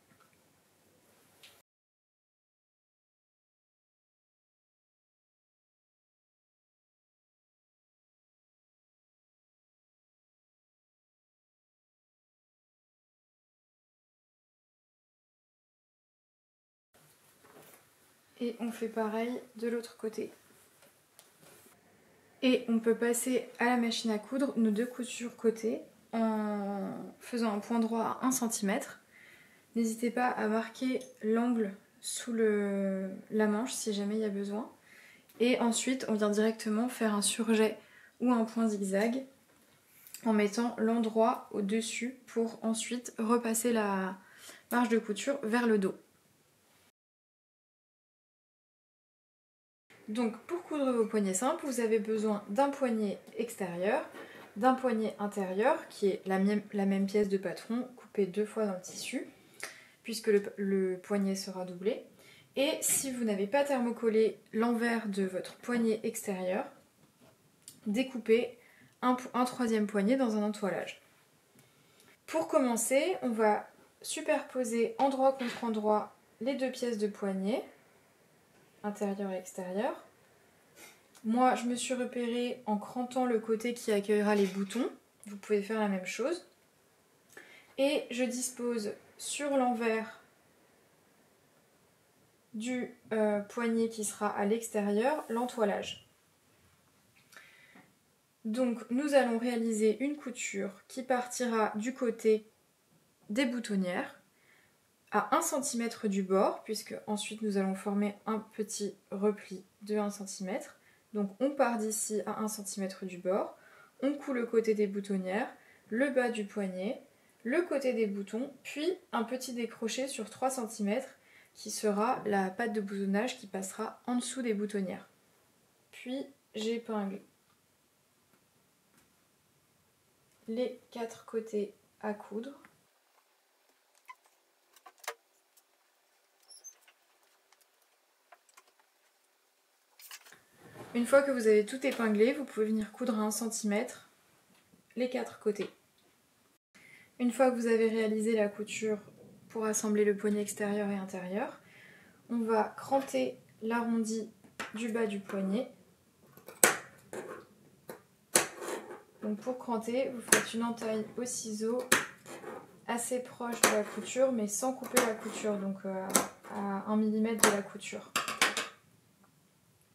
S1: Et on fait pareil de l'autre côté. Et on peut passer à la machine à coudre nos deux coutures côté en faisant un point droit à 1 cm. N'hésitez pas à marquer l'angle sous la manche si jamais il y a besoin. Et ensuite, on vient directement faire un surjet ou un point zigzag en mettant l'endroit au-dessus pour ensuite repasser la marge de couture vers le dos. Donc pour coudre vos poignets simples, vous avez besoin d'un poignet extérieur, d'un poignet intérieur qui est la même pièce de patron coupée 2 fois dans le tissu puisque le poignet sera doublé. Et si vous n'avez pas thermocollé l'envers de votre poignet extérieur, découpez un troisième poignet dans un entoilage. Pour commencer, on va superposer endroit contre endroit les deux pièces de poignet, intérieur et extérieur. Moi, je me suis repérée en crantant le côté qui accueillera les boutons. Vous pouvez faire la même chose. Et je dispose sur l'envers du poignet qui sera à l'extérieur l'entoilage. Donc nous allons réaliser une couture qui partira du côté des boutonnières à 1 cm du bord, puisque ensuite nous allons former un petit repli de 1 cm. Donc on part d'ici à 1 cm du bord, on coud le côté des boutonnières, le bas du poignet, le côté des boutons, puis un petit décroché sur 3 cm qui sera la patte de boutonnage qui passera en dessous des boutonnières. Puis j'épingle les 4 côtés à coudre. Une fois que vous avez tout épinglé, vous pouvez venir coudre à 1 cm les 4 côtés. Une fois que vous avez réalisé la couture pour assembler le poignet extérieur et intérieur, on va cranter l'arrondi du bas du poignet. Donc pour cranter, vous faites une entaille au ciseau assez proche de la couture, mais sans couper la couture, donc à 1 mm de la couture.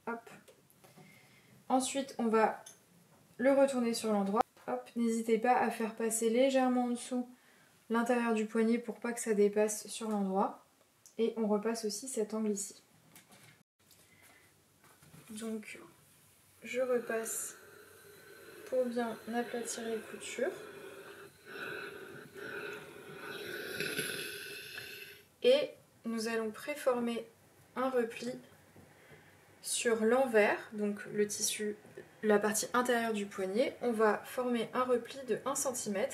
S1: Hop. Ensuite, on va le retourner sur l'endroit. Hop, n'hésitez pas à faire passer légèrement en dessous l'intérieur du poignet pour pas que ça dépasse sur l'endroit. Et on repasse aussi cet angle ici. Donc, je repasse pour bien aplatir les coutures. Et nous allons préformer un repli sur l'envers, donc le tissu, la partie intérieure du poignet. On va former un repli de 1 cm.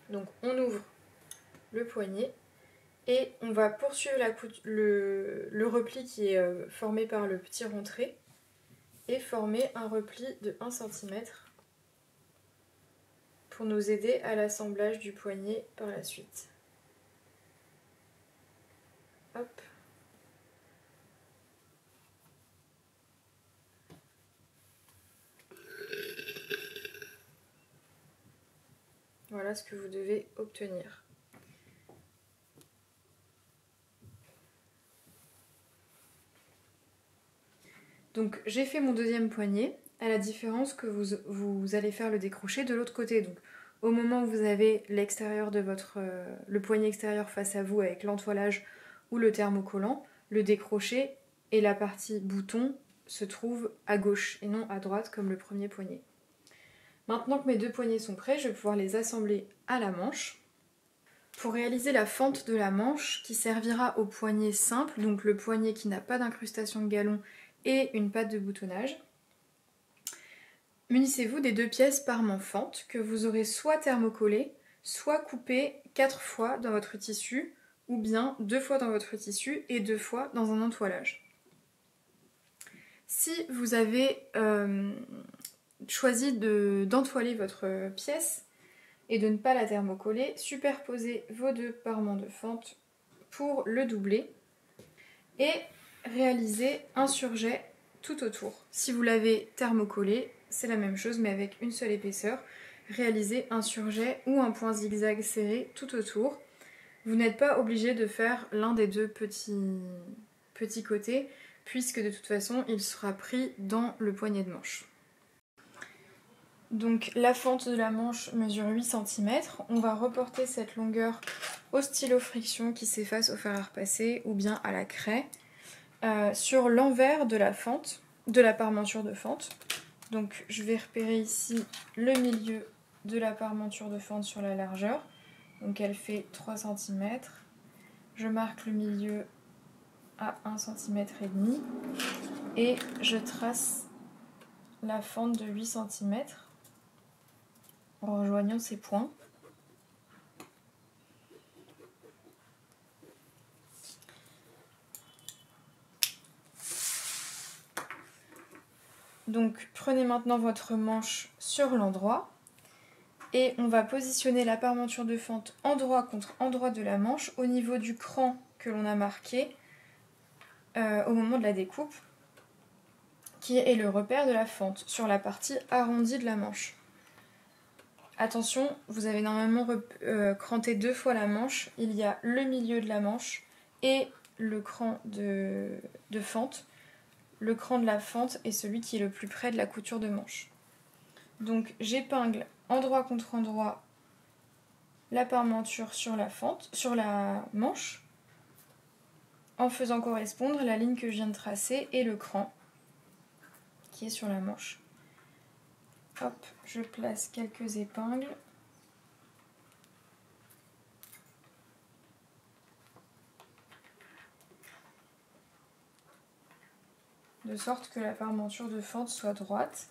S1: Donc on ouvre le poignet et on va poursuivre le repli qui est formé par le petit rentré et former un repli de 1 cm pour nous aider à l'assemblage du poignet par la suite. Hop. Voilà ce que vous devez obtenir. Donc j'ai fait mon deuxième poignet, à la différence que vous allez faire le décroché de l'autre côté. Donc au moment où vous avez l'extérieur de le poignet extérieur face à vous avec l'entoilage ou le thermocollant, le décroché et la partie bouton se trouvent à gauche et non à droite comme le premier poignet. Maintenant que mes deux poignets sont prêts, je vais pouvoir les assembler à la manche. Pour réaliser la fente de la manche qui servira au poignet simple, donc le poignet qui n'a pas d'incrustation de galon et une patte de boutonnage, munissez-vous des 2 pièces parement fente que vous aurez soit thermocollées, soit coupées 4 fois dans votre tissu, ou bien 2 fois dans votre tissu et 2 fois dans un entoilage. Si vous avez choisi d'entoiler votre pièce et de ne pas la thermocoller, superposez vos 2 parements de fente pour le doubler et réalisez un surjet tout autour. Si vous l'avez thermocollé, c'est la même chose mais avec une seule épaisseur. Réalisez un surjet ou un point zigzag serré tout autour. Vous n'êtes pas obligé de faire l'un des 2 petits côtés puisque de toute façon il sera pris dans le poignet de manche. Donc la fente de la manche mesure 8 cm. On va reporter cette longueur au stylo friction qui s'efface au fer à repasser ou bien à la craie sur l'envers de la fente, de la parmenture de fente. Donc je vais repérer ici le milieu de la parmenture de fente sur la largeur. Donc elle fait 3 cm. Je marque le milieu à 1 cm et demi et je trace la fente de 8 cm en rejoignant ces points. Donc prenez maintenant votre manche sur l'endroit et on va positionner la parmenture de fente endroit contre endroit de la manche au niveau du cran que l'on a marqué au moment de la découpe, qui est le repère de la fente sur la partie arrondie de la manche. Attention, vous avez normalement cranté 2 fois la manche, il y a le milieu de la manche et le cran de fente. Le cran de la fente est celui qui est le plus près de la couture de manche. Donc j'épingle endroit contre endroit la parmenture sur la fente, sur la manche, en faisant correspondre la ligne que je viens de tracer et le cran qui est sur la manche. Hop, je place quelques épingles. De sorte que la parmenture de fente soit droite.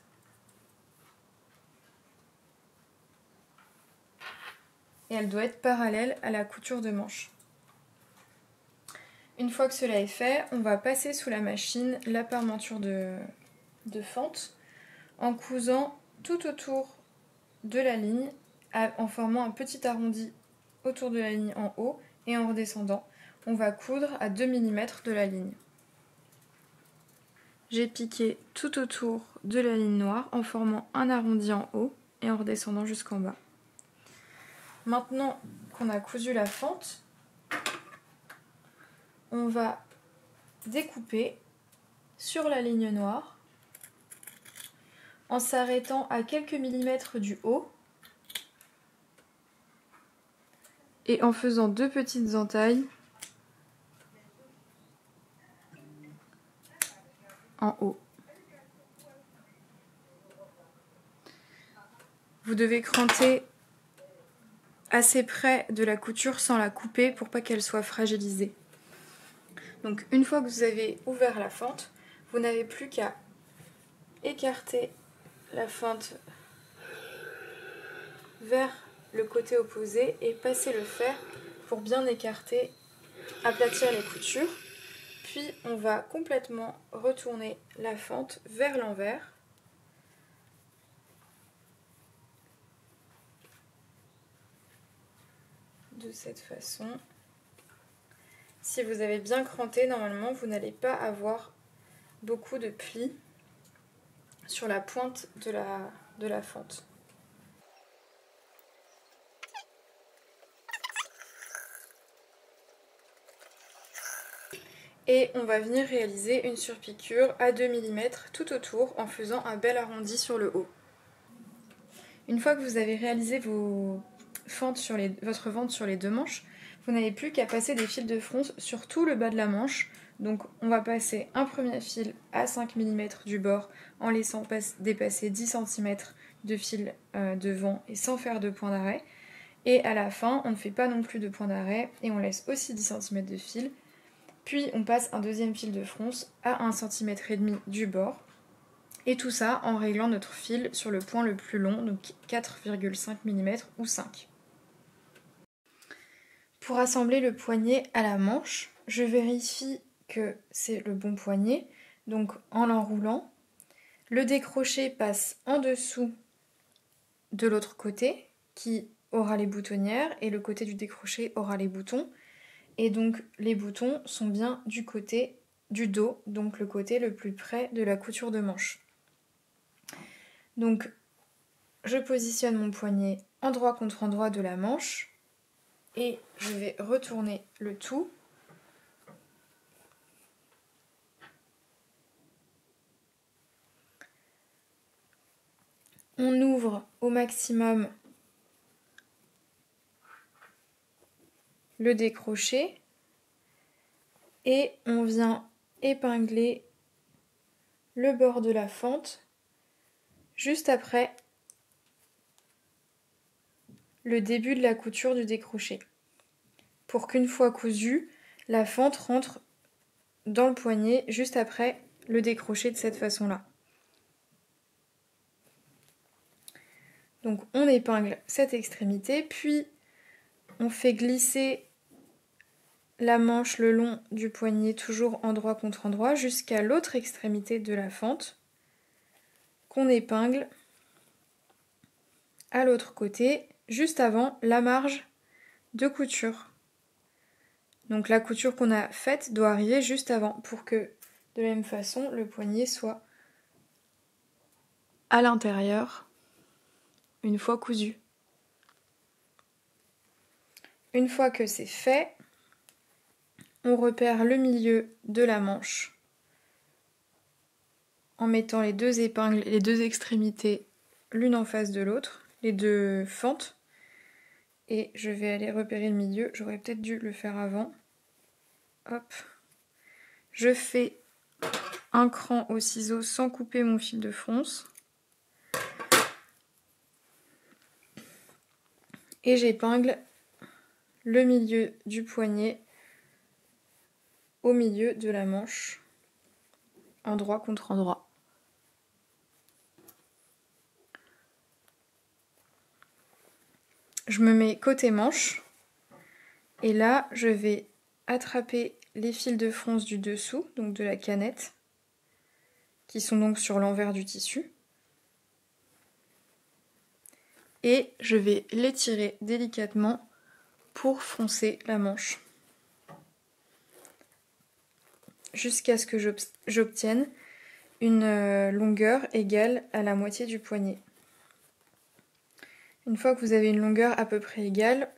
S1: Et elle doit être parallèle à la couture de manche. Une fois que cela est fait, on va passer sous la machine la parmenture de fente en cousant tout autour de la ligne en formant un petit arrondi autour de la ligne en haut et en redescendant. On va coudre à 2 mm de la ligne. J'ai piqué tout autour de la ligne noire en formant un arrondi en haut et en redescendant jusqu'en bas. Maintenant qu'on a cousu la fente, on va découper sur la ligne noire en s'arrêtant à quelques millimètres du haut et en faisant 2 petites entailles en haut. Vous devez cranter assez près de la couture sans la couper pour pas qu'elle soit fragilisée. Donc une fois que vous avez ouvert la fente, vous n'avez plus qu'à écarter la fente vers le côté opposé et passer le fer pour bien écarter, aplatir les coutures. Puis on va complètement retourner la fente vers l'envers. De cette façon. Si vous avez bien cranté, normalement vous n'allez pas avoir beaucoup de plis sur la pointe de la fente. Et on va venir réaliser une surpiqûre à 2 mm tout autour en faisant un bel arrondi sur le haut. Une fois que vous avez réalisé votre fente sur les 2 manches, vous n'avez plus qu'à passer des fils de fronce sur tout le bas de la manche. Donc on va passer un premier fil à 5 mm du bord en laissant dépasser 10 cm de fil devant et sans faire de point d'arrêt. Et à la fin, on ne fait pas non plus de point d'arrêt et on laisse aussi 10 cm de fil. Puis on passe un deuxième fil de fronce à 1,5 cm du bord. Et tout ça en réglant notre fil sur le point le plus long, donc 4,5 mm ou 5. Pour assembler le poignet à la manche, je vérifie que c'est le bon poignet, donc en l'enroulant. Le décroché passe en dessous de l'autre côté, qui aura les boutonnières, et le côté du décroché aura les boutons. Et donc les boutons sont bien du côté du dos, donc le côté le plus près de la couture de manche. Donc je positionne mon poignet endroit contre endroit de la manche et je vais retourner le tout. On ouvre au maximum le décroché et on vient épingler le bord de la fente juste après le début de la couture du décroché, pour qu'une fois cousue, la fente rentre dans le poignet juste après le décroché de cette façon-là. Donc on épingle cette extrémité, puis on fait glisser la manche le long du poignet, toujours endroit contre endroit, jusqu'à l'autre extrémité de la fente, qu'on épingle à l'autre côté, juste avant la marge de couture. Donc la couture qu'on a faite doit arriver juste avant, pour que de la même façon le poignet soit à l'intérieur une fois cousu. Une fois que c'est fait, on repère le milieu de la manche en mettant les 2 épingles et les 2 extrémités l'une en face de l'autre, les 2 fentes, Et je vais aller repérer le milieu. J'aurais peut-être dû le faire avant. Hop. Je fais un cran au ciseau sans couper mon fil de fronce. Et j'épingle le milieu du poignet au milieu de la manche, endroit contre endroit. Je me mets côté manche et là je vais attraper les fils de fronce du dessous, donc de la canette, qui sont donc sur l'envers du tissu. Et je vais les tirer délicatement pour froncer la manche. Jusqu'à ce que j'obtienne une longueur égale à la moitié du poignet. Une fois que vous avez une longueur à peu près égale,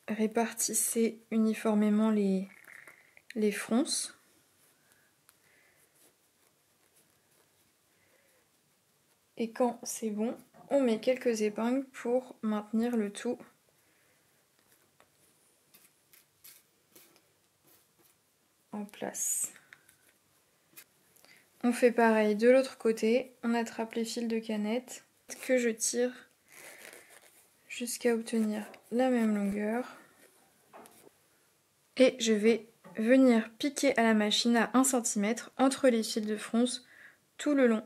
S1: répartissez uniformément les fronces. Et quand c'est bon, on met quelques épingles pour maintenir le tout en place. On fait pareil de l'autre côté, on attrape les fils de canette que je tire jusqu'à obtenir la même longueur. Et je vais venir piquer à la machine à 1 cm entre les fils de fronce tout le long.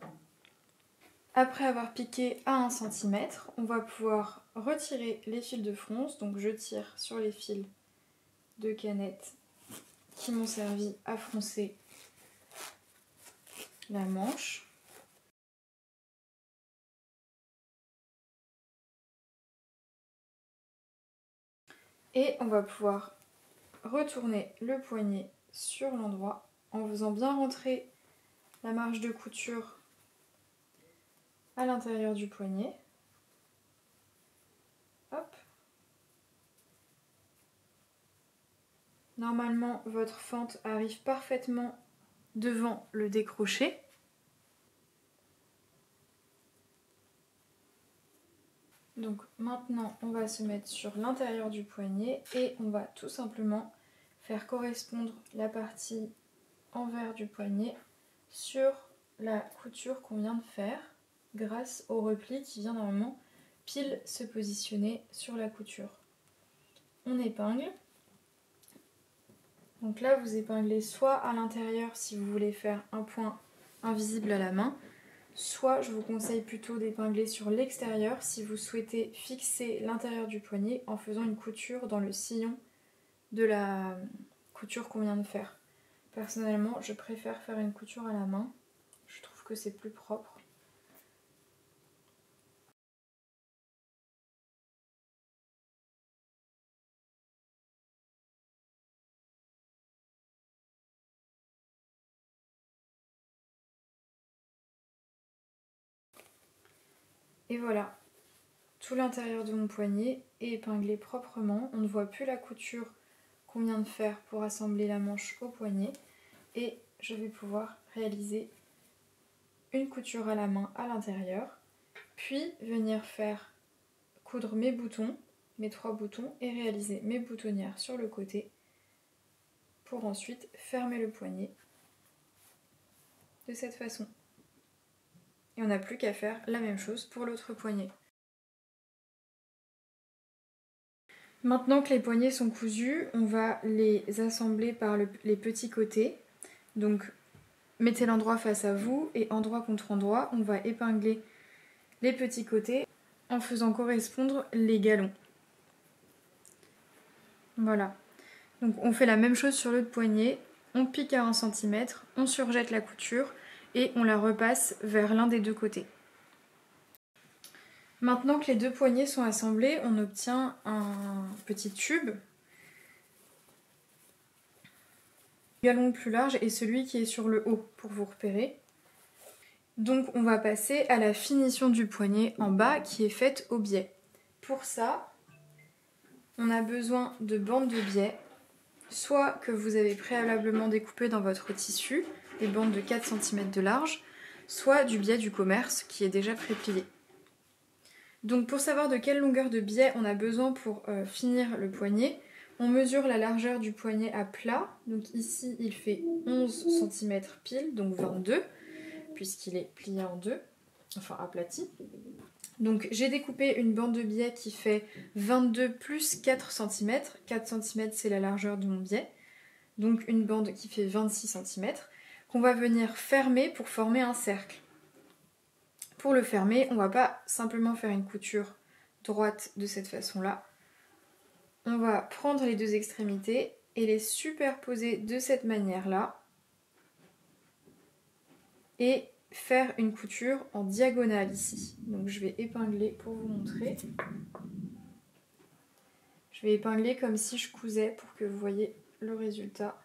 S1: Après avoir piqué à 1 cm, on va pouvoir retirer les fils de fronce. Donc je tire sur les fils de canette qui m'ont servi à froncer la manche. Et on va pouvoir retourner le poignet sur l'endroit en faisant bien rentrer la marge de couture à l'intérieur du poignet. Hop. Normalement, votre fente arrive parfaitement devant le décroché. Donc maintenant, on va se mettre sur l'intérieur du poignet et on va tout simplement faire correspondre la partie envers du poignet sur la couture qu'on vient de faire grâce au repli qui vient normalement pile se positionner sur la couture. On épingle. Donc là, vous épinglez soit à l'intérieur si vous voulez faire un point invisible à la main, soit je vous conseille plutôt d'épingler sur l'extérieur si vous souhaitez fixer l'intérieur du poignet en faisant une couture dans le sillon de la couture qu'on vient de faire. Personnellement, je préfère faire une couture à la main. Je trouve que c'est plus propre. Et voilà, tout l'intérieur de mon poignet est épinglé proprement. On ne voit plus la couture qu'on vient de faire pour assembler la manche au poignet. Et je vais pouvoir réaliser une couture à la main à l'intérieur, puis venir faire coudre mes boutons, mes 3 boutons, et réaliser mes boutonnières sur le côté pour ensuite fermer le poignet de cette façon. Et on n'a plus qu'à faire la même chose pour l'autre poignet. Maintenant que les poignets sont cousus, on va les assembler par les petits côtés. Donc mettez l'endroit face à vous et endroit contre endroit, on va épingler les petits côtés en faisant correspondre les galons. Voilà. Donc on fait la même chose sur l'autre poignet, on pique à 1 cm, on surjette la couture et on la repasse vers l'un des deux côtés. Maintenant que les deux poignets sont assemblés, on obtient un petit tube. Le galon le plus large est celui qui est sur le haut pour vous repérer. Donc on va passer à la finition du poignet en bas qui est faite au biais. Pour ça, on a besoin de bandes de biais, soit que vous avez préalablement découpé dans votre tissu, des bandes de 4 cm de large, soit du biais du commerce qui est déjà préplié. Donc pour savoir de quelle longueur de biais on a besoin pour finir le poignet, on mesure la largeur du poignet à plat. Donc ici il fait 11 cm pile, donc 22, puisqu'il est plié en deux, enfin aplati. Donc j'ai découpé une bande de biais qui fait 22 plus 4 cm. 4 cm c'est la largeur de mon biais. Donc une bande qui fait 26 cm, qu'on va venir fermer pour former un cercle. Pour le fermer, on ne va pas simplement faire une couture droite de cette façon-là. On va prendre les deux extrémités et les superposer de cette manière-là. Et faire une couture en diagonale ici. Donc je vais épingler pour vous montrer. Je vais épingler comme si je cousais pour que vous voyez le résultat.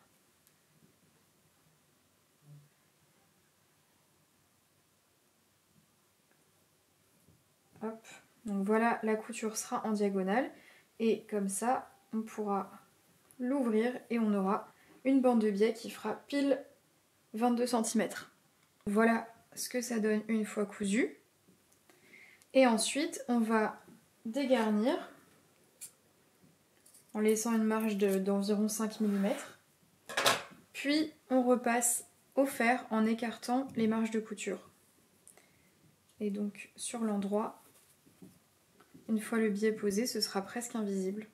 S1: Hop. Donc voilà, la couture sera en diagonale. Et comme ça, on pourra l'ouvrir et on aura une bande de biais qui fera pile 22 cm. Voilà ce que ça donne une fois cousu. Et ensuite, on va dégarnir en laissant une marge d'environ 5 mm. Puis on repasse au fer en écartant les marges de couture. Et donc sur l'endroit, une fois le biais posé, ce sera presque invisible.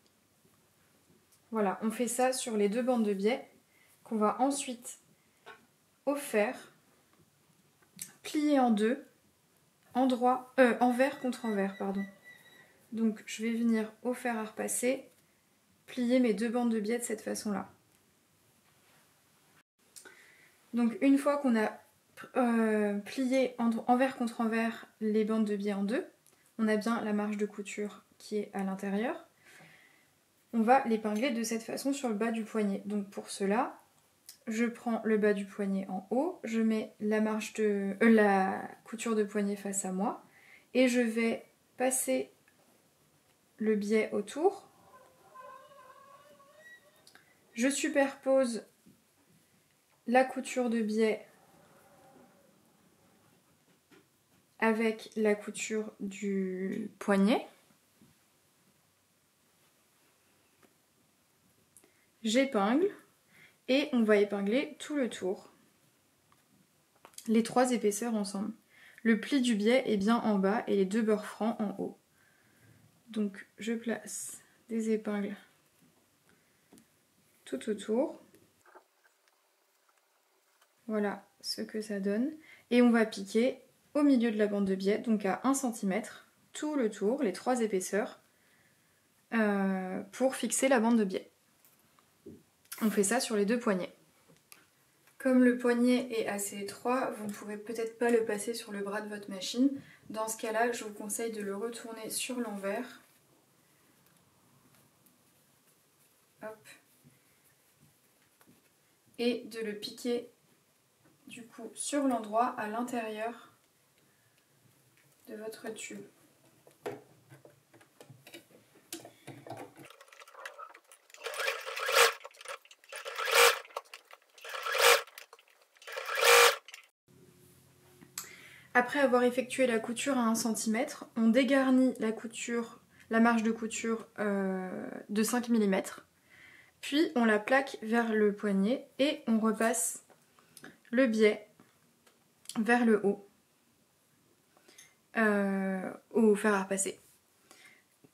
S1: Voilà, on fait ça sur les deux bandes de biais qu'on va ensuite au fer plier en deux, envers contre envers, pardon. Donc je vais venir au fer à repasser, plier mes deux bandes de biais de cette façon-là. Donc une fois qu'on a plié envers contre envers les bandes de biais en deux, on a bien la marge de couture qui est à l'intérieur. On va l'épingler de cette façon sur le bas du poignet. Donc pour cela, je prends le bas du poignet en haut, je mets la couture de poignet face à moi et je vais passer le biais autour. Je superpose la couture de biais avec la couture du poignet. J'épingle et on va épingler tout le tour, les trois épaisseurs ensemble. Le pli du biais est bien en bas et les deux beurres francs en haut. Donc je place des épingles tout autour. Voilà ce que ça donne. Et on va piquer au milieu de la bande de biais, donc à 1 cm, tout le tour, les trois épaisseurs, pour fixer la bande de biais. On fait ça sur les deux poignets. Comme le poignet est assez étroit, vous ne pourrez peut-être pas le passer sur le bras de votre machine. Dans ce cas-là, je vous conseille de le retourner sur l'envers. Hop. Et de le piquer du coup sur l'endroit à l'intérieur de votre tube. Après avoir effectué la couture à 1 cm, on dégarnit la marge de couture de 5 mm, puis on la plaque vers le poignet et on repasse le biais vers le haut au fer à repasser.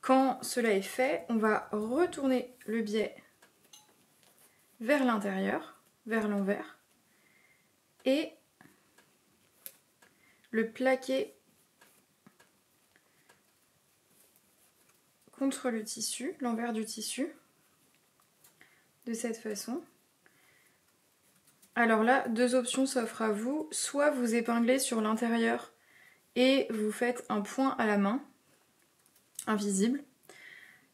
S1: Quand cela est fait, on va retourner le biais vers l'intérieur, vers l'envers, et le plaquer contre le tissu, l'envers du tissu, de cette façon. Alors là, deux options s'offrent à vous. Soit vous épinglez sur l'intérieur et vous faites un point à la main, invisible.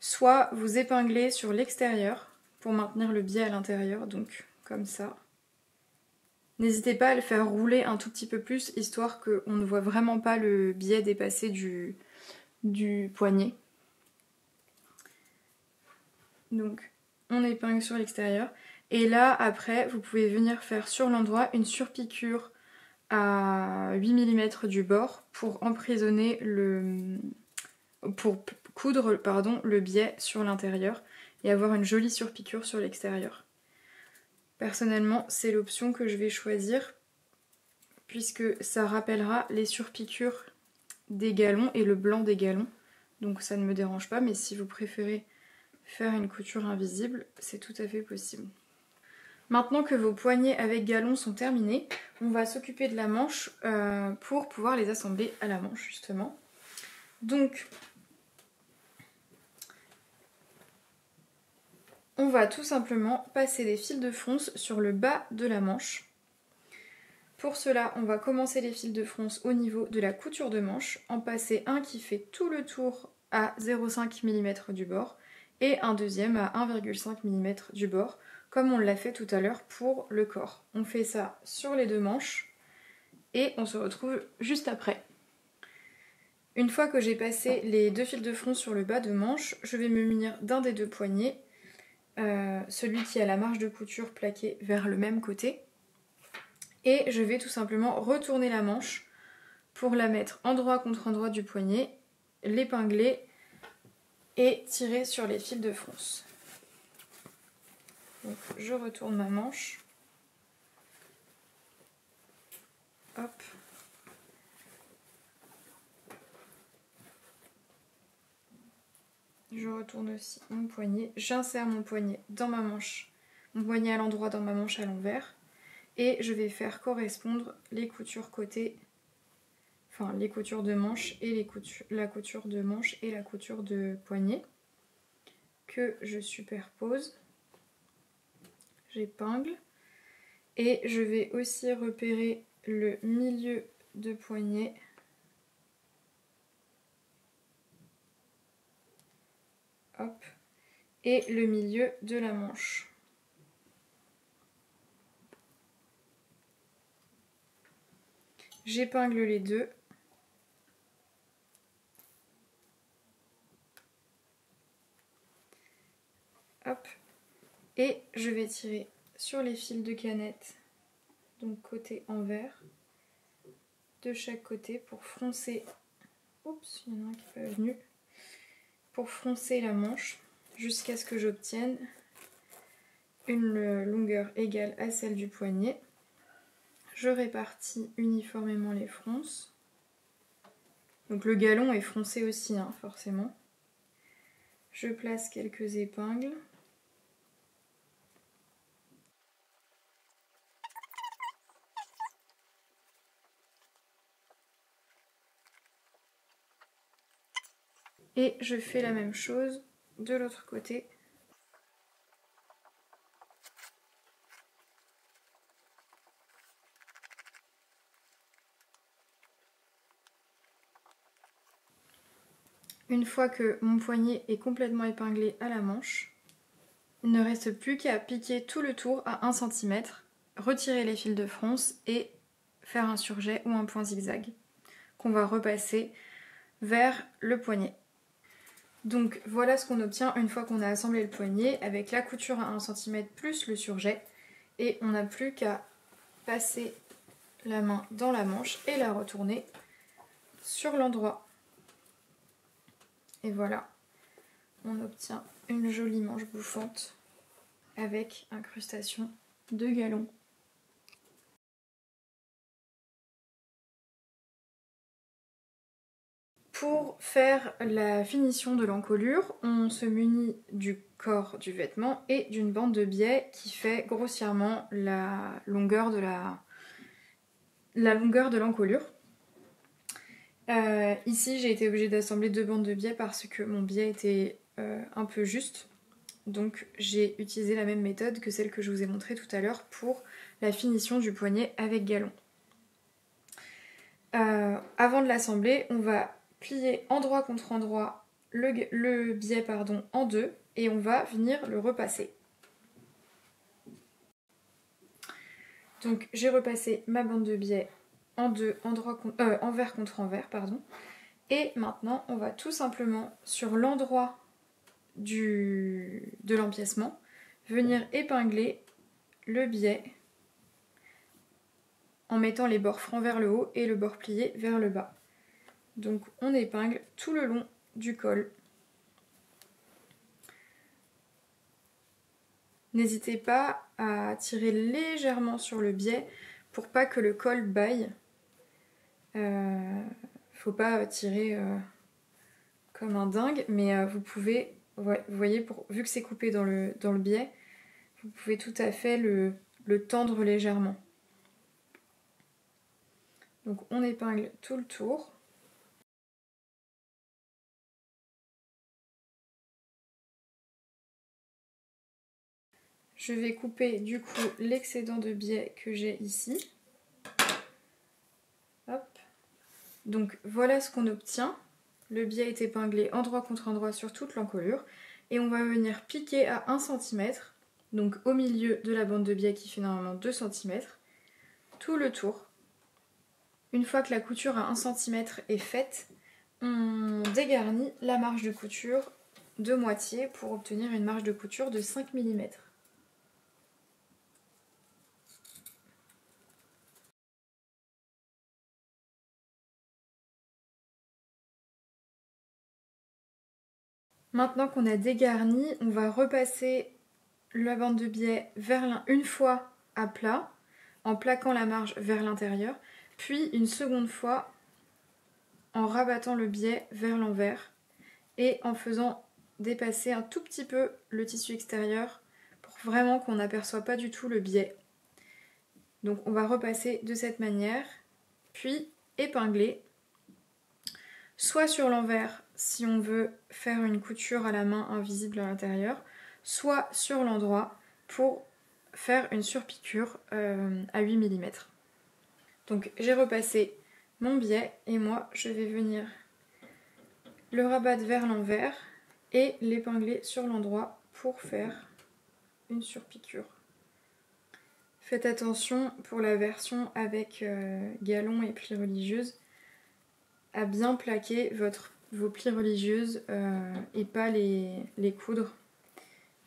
S1: Soit vous épinglez sur l'extérieur pour maintenir le biais à l'intérieur, donc comme ça. N'hésitez pas à le faire rouler un tout petit peu plus, histoire qu'on ne voit vraiment pas le biais dépasser du poignet. Donc on épingle sur l'extérieur. Et là, après, vous pouvez venir faire sur l'endroit une surpiqûre à 8 mm du bord pour emprisonner coudre le biais sur l'intérieur et avoir une jolie surpiqûre sur l'extérieur. Personnellement, c'est l'option que je vais choisir puisque ça rappellera les surpiqûres des galons et le blanc des galons. Donc ça ne me dérange pas, mais si vous préférez faire une couture invisible, c'est tout à fait possible. Maintenant que vos poignets avec galons sont terminés, on va s'occuper de la manche pour pouvoir les assembler à la manche justement. Donc, on va tout simplement passer des fils de fronce sur le bas de la manche. Pour cela, on va commencer les fils de fronce au niveau de la couture de manche, en passer un qui fait tout le tour à 0,5 mm du bord et un deuxième à 1,5 mm du bord, comme on l'a fait tout à l'heure pour le corps. On fait ça sur les deux manches et on se retrouve juste après. Une fois que j'ai passé les deux fils de fronce sur le bas de manche, je vais me munir d'un des deux poignets, celui qui a la marge de couture plaquée vers le même côté. Et je vais tout simplement retourner la manche pour la mettre endroit contre endroit du poignet, l'épingler et tirer sur les fils de fronce. Donc je retourne ma manche. Hop. Je retourne aussi mon poignet. J'insère mon poignet dans ma manche. Mon poignet à l'endroit dans ma manche à l'envers. Et je vais faire correspondre les coutures côté, enfin les coutures de manche et la couture de manche et la couture de poignet que je superpose. J'épingle et je vais aussi repérer le milieu de poignet. Hop. Et le milieu de la manche. J'épingle les deux. Hop. Et je vais tirer sur les fils de canette, donc côté envers, de chaque côté pour froncer. Oups, il y en a un qui n'est pas venu. Pour froncer la manche jusqu'à ce que j'obtienne une longueur égale à celle du poignet. Je répartis uniformément les fronces. Donc le galon est froncé aussi, hein, forcément. Je place quelques épingles. Et je fais la même chose de l'autre côté. Une fois que mon poignet est complètement épinglé à la manche, il ne reste plus qu'à piquer tout le tour à 1 cm, retirer les fils de fronce et faire un surjet ou un point zigzag qu'on va repasser vers le poignet. Donc voilà ce qu'on obtient une fois qu'on a assemblé le poignet avec la couture à 1 cm plus le surjet, et on n'a plus qu'à passer la main dans la manche et la retourner sur l'endroit. Et voilà, on obtient une jolie manche bouffante avec incrustation de galons. Pour faire la finition de l'encolure, on se munit du corps du vêtement et d'une bande de biais qui fait grossièrement la longueur de l'encolure. Ici, j'ai été obligée d'assembler 2 bandes de biais parce que mon biais était un peu juste. Donc j'ai utilisé la même méthode que celle que je vous ai montrée tout à l'heure pour la finition du poignet avec galon. Avant de l'assembler, on va plier endroit contre endroit le biais en deux et on va venir le repasser. Donc j'ai repassé ma bande de biais en deux, envers contre envers, et maintenant on va tout simplement sur l'endroit de l'empiècement venir épingler le biais en mettant les bords francs vers le haut et le bord plié vers le bas. Donc on épingle tout le long du col. N'hésitez pas à tirer légèrement sur le biais pour pas que le col baille. Faut pas tirer comme un dingue, mais vous pouvez, ouais, vous voyez, vu que c'est coupé dans le biais, vous pouvez tout à fait le tendre légèrement. Donc on épingle tout le tour. Je vais couper du coup l'excédent de biais que j'ai ici. Hop. Donc voilà ce qu'on obtient. Le biais est épinglé endroit contre endroit sur toute l'encolure. Et on va venir piquer à 1 cm, donc au milieu de la bande de biais qui fait normalement 2 cm, tout le tour. Une fois que la couture à 1 cm est faite, on dégarnit la marge de couture de moitié pour obtenir une marge de couture de 5 mm. Maintenant qu'on a dégarni, on va repasser la bande de biais une fois à plat, en plaquant la marge vers l'intérieur, puis une seconde fois en rabattant le biais vers l'envers et en faisant dépasser un tout petit peu le tissu extérieur pour vraiment qu'on n'aperçoive pas du tout le biais. Donc on va repasser de cette manière, puis épingler, soit sur l'envers si on veut faire une couture à la main invisible à l'intérieur, soit sur l'endroit pour faire une surpiqûre à 8 mm. Donc j'ai repassé mon biais et moi je vais venir le rabattre vers l'envers et l'épingler sur l'endroit pour faire une surpiqûre. Faites attention pour la version avec galon et plis religieuses à bien plaquer vos plis religieuses et pas les coudre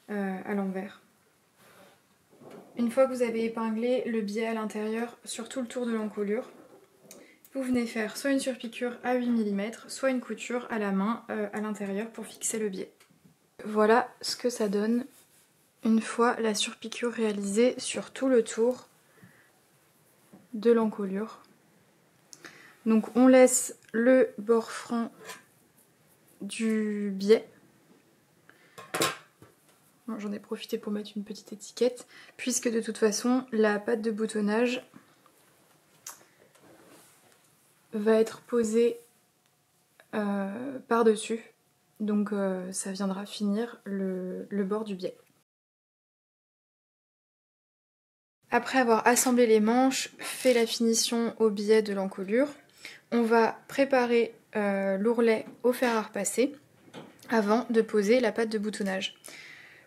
S1: à l'envers. Une fois que vous avez épinglé le biais à l'intérieur sur tout le tour de l'encolure, vous venez faire soit une surpiqûre à 8 mm, soit une couture à la main à l'intérieur pour fixer le biais. Voilà ce que ça donne une fois la surpiqûre réalisée sur tout le tour de l'encolure. Donc on laisse le bord franc du biais. J'en ai profité pour mettre une petite étiquette, puisque de toute façon la pâte de boutonnage va être posée par-dessus, donc ça viendra finir le bord du biais. Après avoir assemblé les manches, fait la finition au biais de l'encolure, on va préparer l'ourlet au fer à repasser avant de poser la pâte de boutonnage.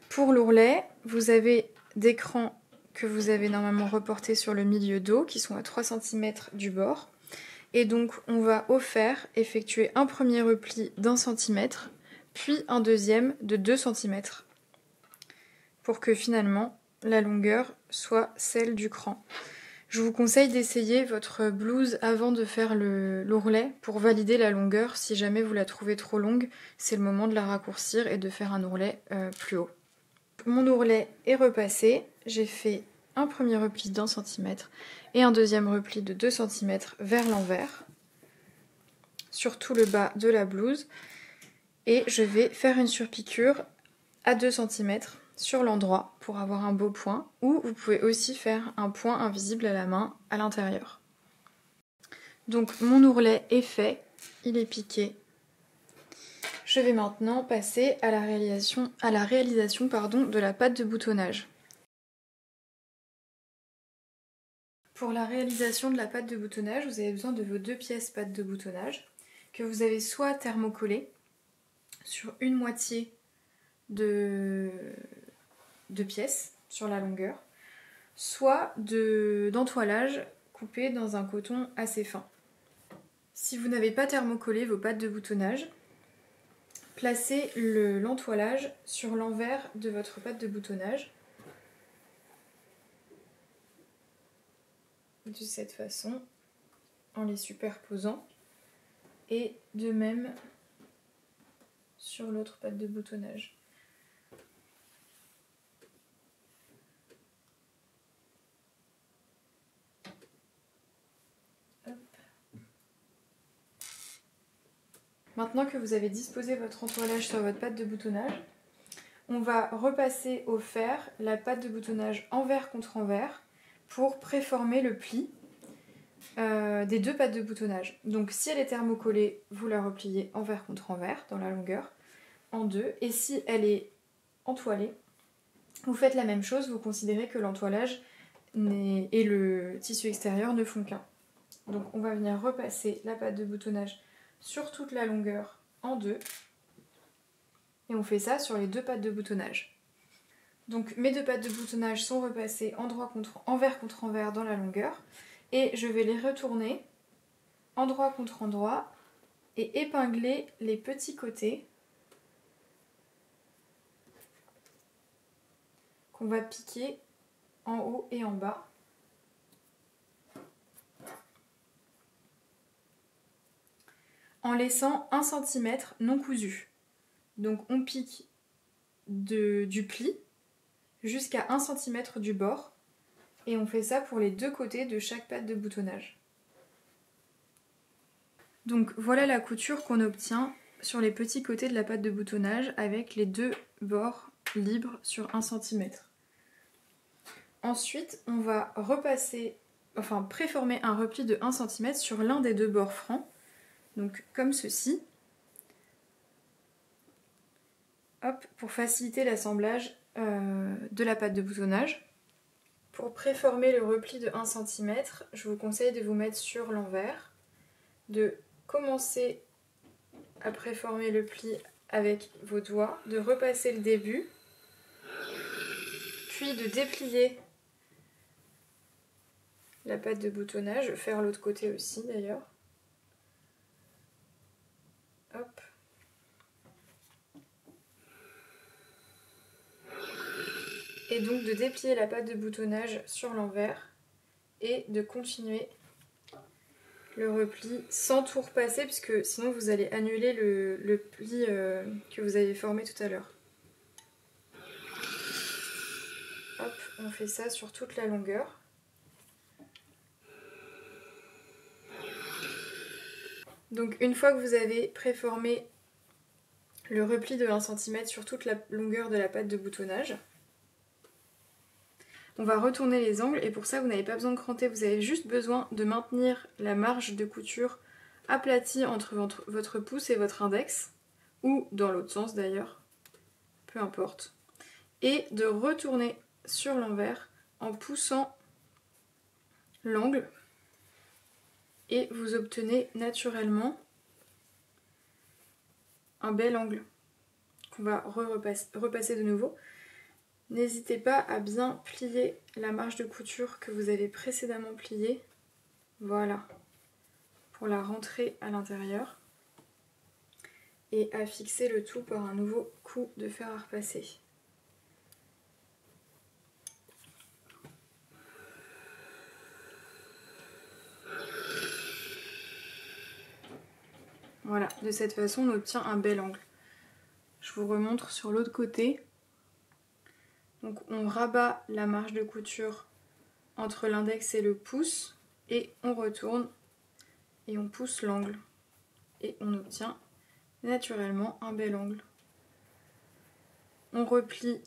S1: Pour l'ourlet, vous avez des crans que vous avez normalement reportés sur le milieu dos qui sont à 3 cm du bord. Et donc on va au fer effectuer un premier repli d'1 cm, puis un deuxième de 2 cm pour que finalement la longueur soit celle du cran. Je vous conseille d'essayer votre blouse avant de faire l'ourlet pour valider la longueur. Si jamais vous la trouvez trop longue, c'est le moment de la raccourcir et de faire un ourlet plus haut. Mon ourlet est repassé, j'ai fait un premier repli d'1 cm et un deuxième repli de 2 cm vers l'envers sur tout le bas de la blouse et je vais faire une surpiqûre à 2 cm sur l'endroit pour avoir un beau point, ou vous pouvez aussi faire un point invisible à la main à l'intérieur. Donc mon ourlet est fait, il est piqué. Je vais maintenant passer à la réalisation de la pâte de boutonnage. Pour la réalisation de la pâte de boutonnage, vous avez besoin de vos 2 pièces pâte de boutonnage que vous avez soit thermocollées sur une moitié de pièces sur la longueur, soit d'entoilage coupé dans un coton assez fin. Si vous n'avez pas thermocollé vos pâtes de boutonnage, placez l'entoilage sur l'envers de votre pâte de boutonnage de cette façon en les superposant et de même sur l'autre patte de boutonnage. Hop. Maintenant que vous avez disposé votre entoilage sur votre patte de boutonnage, on va repasser au fer la patte de boutonnage envers contre envers pour préformer le pli des deux pattes de boutonnage. Donc si elle est thermocollée, vous la repliez envers contre envers dans la longueur en deux. Et si elle est entoilée, vous faites la même chose, vous considérez que l'entoilage et le tissu extérieur ne font qu'un. Donc on va venir repasser la patte de boutonnage sur toute la longueur en deux. Et on fait ça sur les deux pattes de boutonnage. Donc mes deux pattes de boutonnage sont repassées envers contre envers dans la longueur. Et je vais les retourner endroit contre endroit et épingler les petits côtés qu'on va piquer en haut et en bas. En laissant 1 cm non cousu. Donc on pique du pli jusqu'à 1 cm du bord et on fait ça pour les deux côtés de chaque patte de boutonnage. Donc voilà la couture qu'on obtient sur les petits côtés de la patte de boutonnage avec les deux bords libres sur 1 cm. Ensuite on va préformer un repli de 1 cm sur l'un des deux bords francs, donc comme ceci. Hop, pour faciliter l'assemblage de la patte de boutonnage. Pour préformer le repli de 1 cm, je vous conseille de vous mettre sur l'envers, de commencer à préformer le pli avec vos doigts, de repasser le début, puis de déplier la patte de boutonnage, faire l'autre côté aussi d'ailleurs. Hop. Et donc de déplier la patte de boutonnage sur l'envers et de continuer le repli sans tout repasser puisque sinon vous allez annuler le pli que vous avez formé tout à l'heure. Hop, on fait ça sur toute la longueur. Donc une fois que vous avez préformé le repli de 1 cm sur toute la longueur de la patte de boutonnage, on va retourner les angles et pour ça vous n'avez pas besoin de cranter, vous avez juste besoin de maintenir la marge de couture aplatie entre votre pouce et votre index, ou dans l'autre sens d'ailleurs, peu importe, et de retourner sur l'envers en poussant l'angle et vous obtenez naturellement un bel angle qu'on va repasser de nouveau. N'hésitez pas à bien plier la marge de couture que vous avez précédemment pliée. Voilà, pour la rentrer à l'intérieur. Et à fixer le tout par un nouveau coup de fer à repasser. Voilà, de cette façon on obtient un bel angle. Je vous remontre sur l'autre côté. Donc on rabat la marge de couture entre l'index et le pouce et on retourne et on pousse l'angle et on obtient naturellement un bel angle. On replie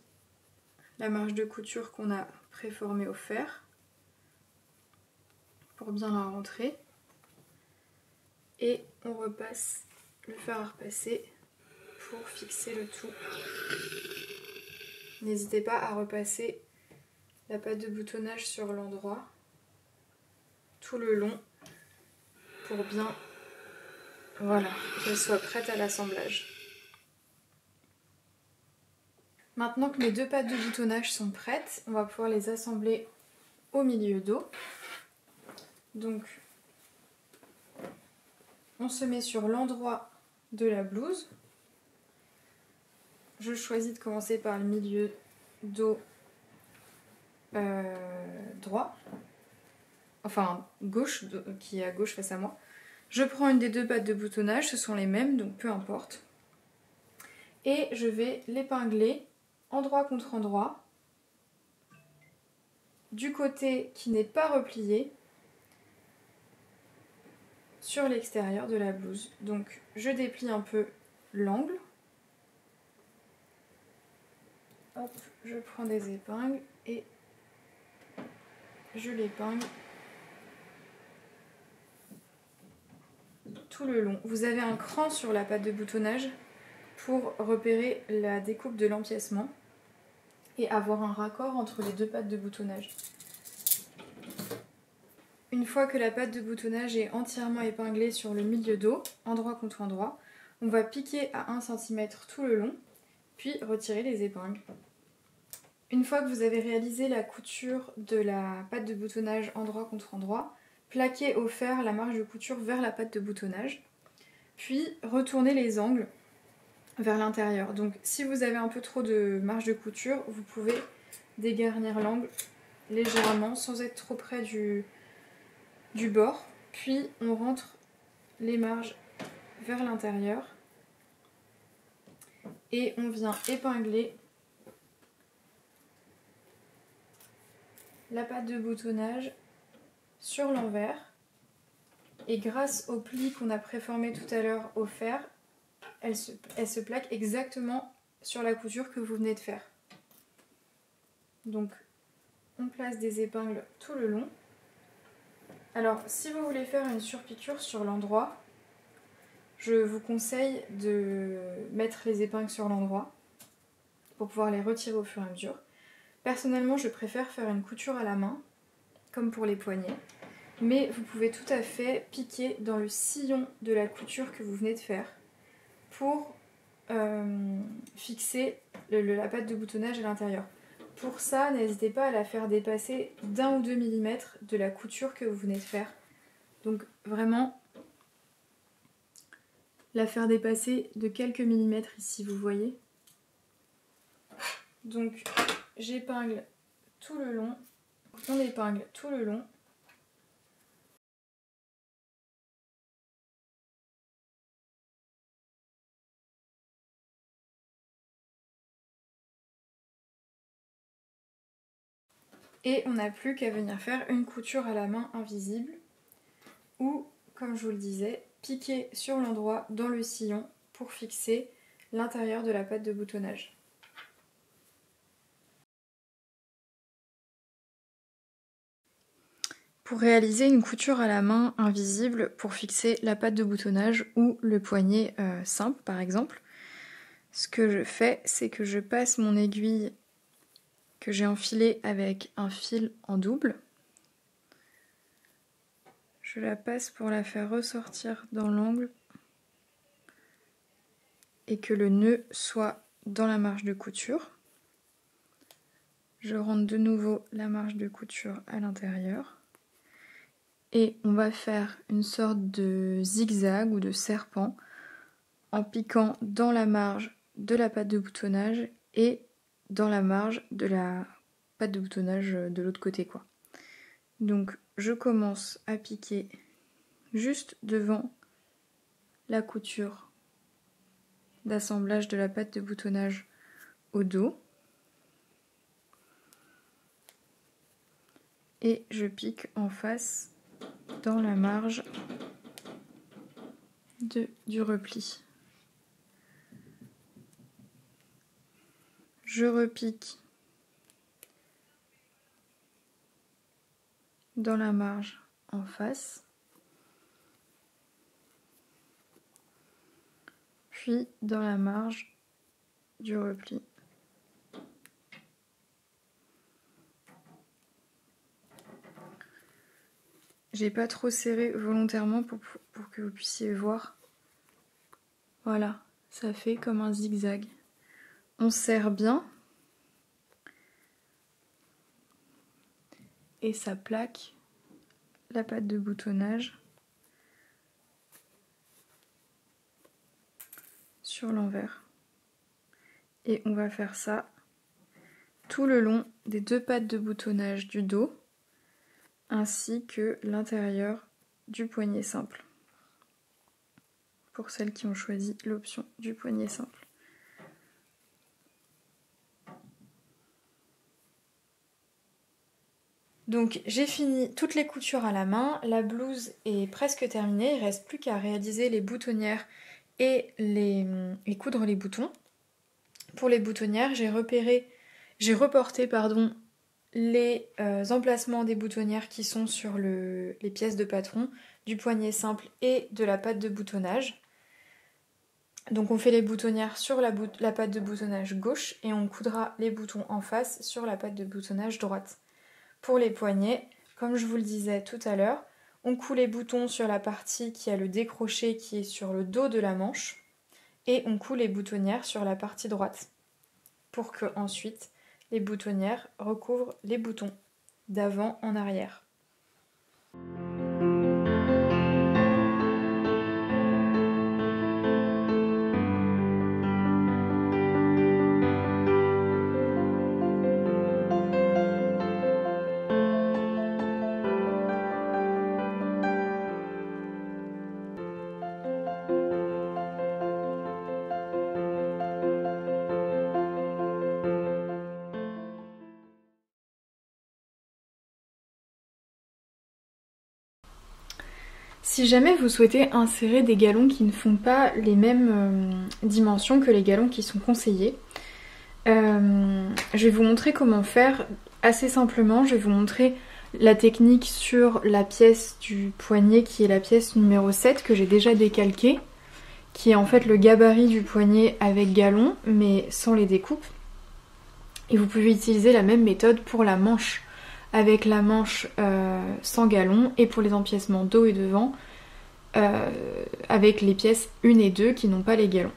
S1: la marge de couture qu'on a préformée au fer pour bien la rentrer et on repasse le fer à repasser pour fixer le tout. N'hésitez pas à repasser la patte de boutonnage sur l'endroit tout le long pour bien, voilà, qu'elle soit prête à l'assemblage. Maintenant que mes deux pattes de boutonnage sont prêtes, on va pouvoir les assembler au milieu dos. Donc on se met sur l'endroit de la blouse. Je choisis de commencer par le milieu dos droit, enfin gauche, qui est à gauche face à moi. Je prends une des deux pattes de boutonnage, ce sont les mêmes, donc peu importe. Et je vais l'épingler endroit contre endroit du côté qui n'est pas replié sur l'extérieur de la blouse. Donc je déplie un peu l'angle. Hop, je prends des épingles et je l'épingle tout le long. Vous avez un cran sur la pâte de boutonnage pour repérer la découpe de l'empiècement et avoir un raccord entre les deux pattes de boutonnage. Une fois que la pâte de boutonnage est entièrement épinglée sur le milieu dos, endroit contre endroit, on va piquer à 1 cm tout le long, puis retirer les épingles. Une fois que vous avez réalisé la couture de la pâte de boutonnage endroit contre endroit, plaquez au fer la marge de couture vers la pâte de boutonnage, puis retournez les angles vers l'intérieur. Donc si vous avez un peu trop de marge de couture, vous pouvez dégarnir l'angle légèrement sans être trop près du bord. Puis on rentre les marges vers l'intérieur et on vient épingler la pâte de boutonnage sur l'envers. Et grâce au pli qu'on a préformé tout à l'heure au fer, elle se plaque exactement sur la couture que vous venez de faire. Donc on place des épingles tout le long. Alors si vous voulez faire une surpiqûre sur l'endroit, je vous conseille de mettre les épingles sur l'endroit pour pouvoir les retirer au fur et à mesure. Personnellement, je préfère faire une couture à la main, comme pour les poignets, mais vous pouvez tout à fait piquer dans le sillon de la couture que vous venez de faire pour fixer la pâte de boutonnage à l'intérieur. Pour ça, n'hésitez pas à la faire dépasser d'1 ou 2 mm de la couture que vous venez de faire. Donc vraiment, la faire dépasser de quelques millimètres ici, vous voyez. Donc j'épingle tout le long, on épingle tout le long. Et on n'a plus qu'à venir faire une couture à la main invisible ou, comme je vous le disais, piquer sur l'endroit dans le sillon pour fixer l'intérieur de la pâte de boutonnage. Pour réaliser une couture à la main invisible pour fixer la pâte de boutonnage ou le poignet simple par exemple, ce que je fais, c'est que je passe mon aiguille que j'ai enfilée avec un fil en double. Je la passe pour la faire ressortir dans l'angle et que le nœud soit dans la marge de couture. Je rentre de nouveau la marge de couture à l'intérieur. Et on va faire une sorte de zigzag ou de serpent en piquant dans la marge de la pâte de boutonnage et dans la marge de la pâte de boutonnage de l'autre côté, quoi. Donc je commence à piquer juste devant la couture d'assemblage de la pâte de boutonnage au dos. Et je pique en face dans la marge du repli. Je repique dans la marge en face, puis dans la marge du repli. J'ai pas trop serré volontairement pour que vous puissiez voir. Voilà, ça fait comme un zigzag. On serre bien et ça plaque la pâte de boutonnage sur l'envers. Et on va faire ça tout le long des deux pattes de boutonnage du dos ainsi que l'intérieur du poignet simple. Pour celles qui ont choisi l'option du poignet simple. Donc j'ai fini toutes les coutures à la main, la blouse est presque terminée, il reste plus qu'à réaliser les boutonnières et coudre les boutons. Pour les boutonnières, j'ai reporté les emplacements des boutonnières qui sont sur les pièces de patron, du poignet simple et de la patte de boutonnage. Donc on fait les boutonnières sur la patte de boutonnage gauche et on coudra les boutons en face sur la patte de boutonnage droite. Pour les poignets, comme je vous le disais tout à l'heure, on coud les boutons sur la partie qui a le décroché qui est sur le dos de la manche et on coud les boutonnières sur la partie droite pour que ensuite les boutonnières recouvrent les boutons d'avant en arrière. Si jamais vous souhaitez insérer des galons qui ne font pas les mêmes dimensions que les galons qui sont conseillés, je vais vous montrer comment faire assez simplement. Je vais vous montrer la technique sur la pièce du poignet qui est la pièce numéro 7 que j'ai déjà décalquée, qui est en fait le gabarit du poignet avec galon mais sans les découpes. Et vous pouvez utiliser la même méthode pour la manche, avec la manche sans galon, et pour les empiècements dos et devant avec les pièces 1 et 2 qui n'ont pas les galons.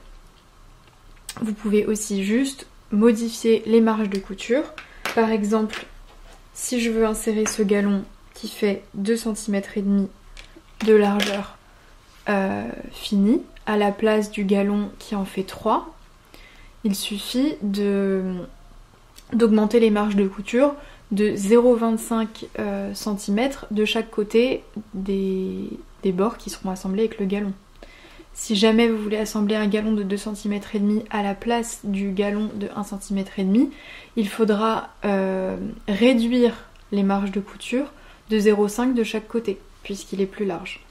S1: Vous pouvez aussi juste modifier les marges de couture. Par exemple, si je veux insérer ce galon qui fait 2,5 cm de largeur finie, à la place du galon qui en fait 3, il suffit d'augmenter les marges de couture de 0,25 cm de chaque côté des bords qui seront assemblés avec le galon. Si jamais vous voulez assembler un galon de 2,5 cm à la place du galon de 1,5 cm, il faudra réduire les marges de couture de 0,5 de chaque côté, puisqu'il est plus large.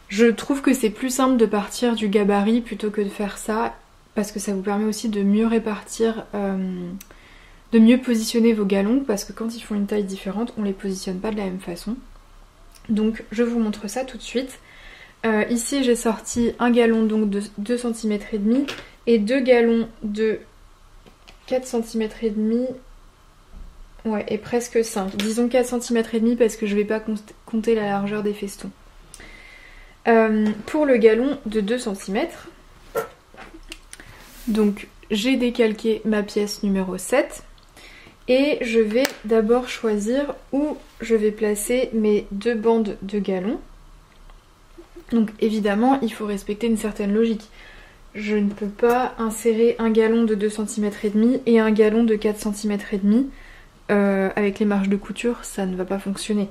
S1: Je trouve que c'est plus simple de partir du gabarit plutôt que de faire ça, parce que ça vous permet aussi de mieux répartir, de mieux positionner vos galons, parce que quand ils font une taille différente, on les positionne pas de la même façon. Donc je vous montre ça tout de suite. Ici j'ai sorti un galon donc de 2,5 cm et deux galons de 4,5 cm, ouais, et presque 5. Disons 4,5 cm parce que je vais pas compter la largeur des festons. Pour le galon de 2 cm, donc j'ai décalqué ma pièce numéro 7 et je vais d'abord choisir où je vais placer mes deux bandes de galons. Donc évidemment il faut respecter une certaine logique. Je ne peux pas insérer un galon de 2,5 cm et un galon de 4,5 cm avec les marges de couture, ça ne va pas fonctionner.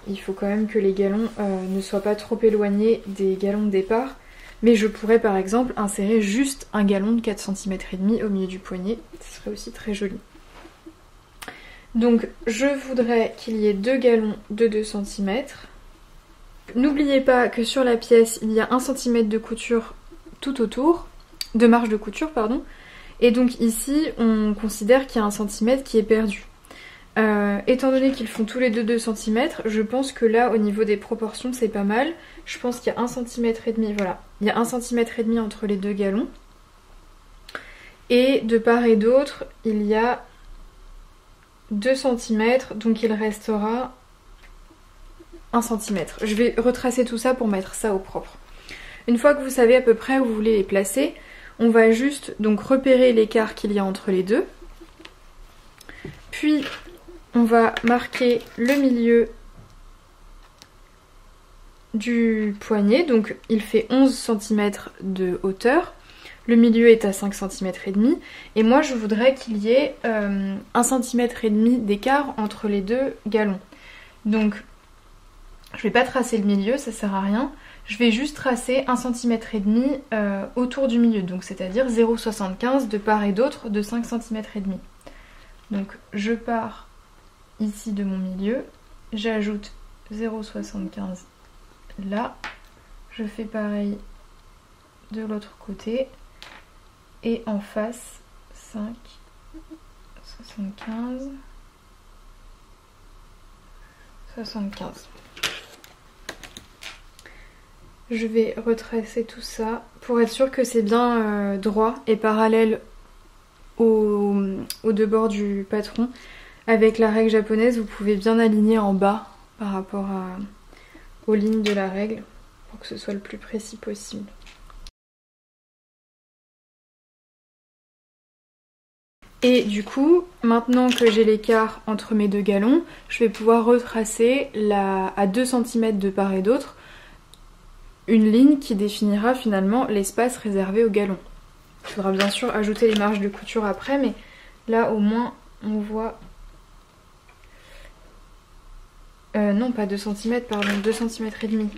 S1: Il faut quand même que les galons ne soient pas trop éloignés des galons de départ. Mais je pourrais par exemple insérer juste un galon de 4,5 cm au milieu du poignet. Ce serait aussi très joli. Donc je voudrais qu'il y ait deux galons de 2 cm. N'oubliez pas que sur la pièce, il y a 1 cm de couture tout autour, de marge de couture, pardon. Et donc ici, on considère qu'il y a 1 cm qui est perdu. Étant donné qu'ils font tous les deux 2 cm, je pense que là, au niveau des proportions, c'est pas mal. Je pense qu'il y a 1,5 cm, voilà. Il y a 1,5 cm entre les deux galons. Et de part et d'autre, il y a 2 cm, donc il restera 1 cm. Je vais retracer tout ça pour mettre ça au propre. Une fois que vous savez à peu près où vous voulez les placer, on va juste donc repérer l'écart qu'il y a entre les deux. Puis on va marquer le milieu du poignet, donc il fait 11 cm de hauteur. Le milieu est à 5 cm et demi. Et moi je voudrais qu'il y ait 1 cm et demi d'écart entre les deux galons. Donc je vais pas tracer le milieu, ça sert à rien. Je vais juste tracer 1 cm et demi autour du milieu, donc c'est-à-dire 0,75 de part et d'autre de 5 cm et demi. Donc je pars ici de mon milieu, j'ajoute 0,75 là, je fais pareil de l'autre côté et en face 5, 75, 75. Je vais retracer tout ça pour être sûr que c'est bien droit et parallèle aux deux bords du patron. Avec la règle japonaise, vous pouvez bien aligner en bas par rapport aux lignes de la règle pour que ce soit le plus précis possible. Et du coup, maintenant que j'ai l'écart entre mes deux galons, je vais pouvoir retracer à 2 cm de part et d'autre une ligne qui définira finalement l'espace réservé aux galons. Il faudra bien sûr ajouter les marges de couture après, mais là au moins on voit... non, pas 2 cm, pardon, 2 cm et demi.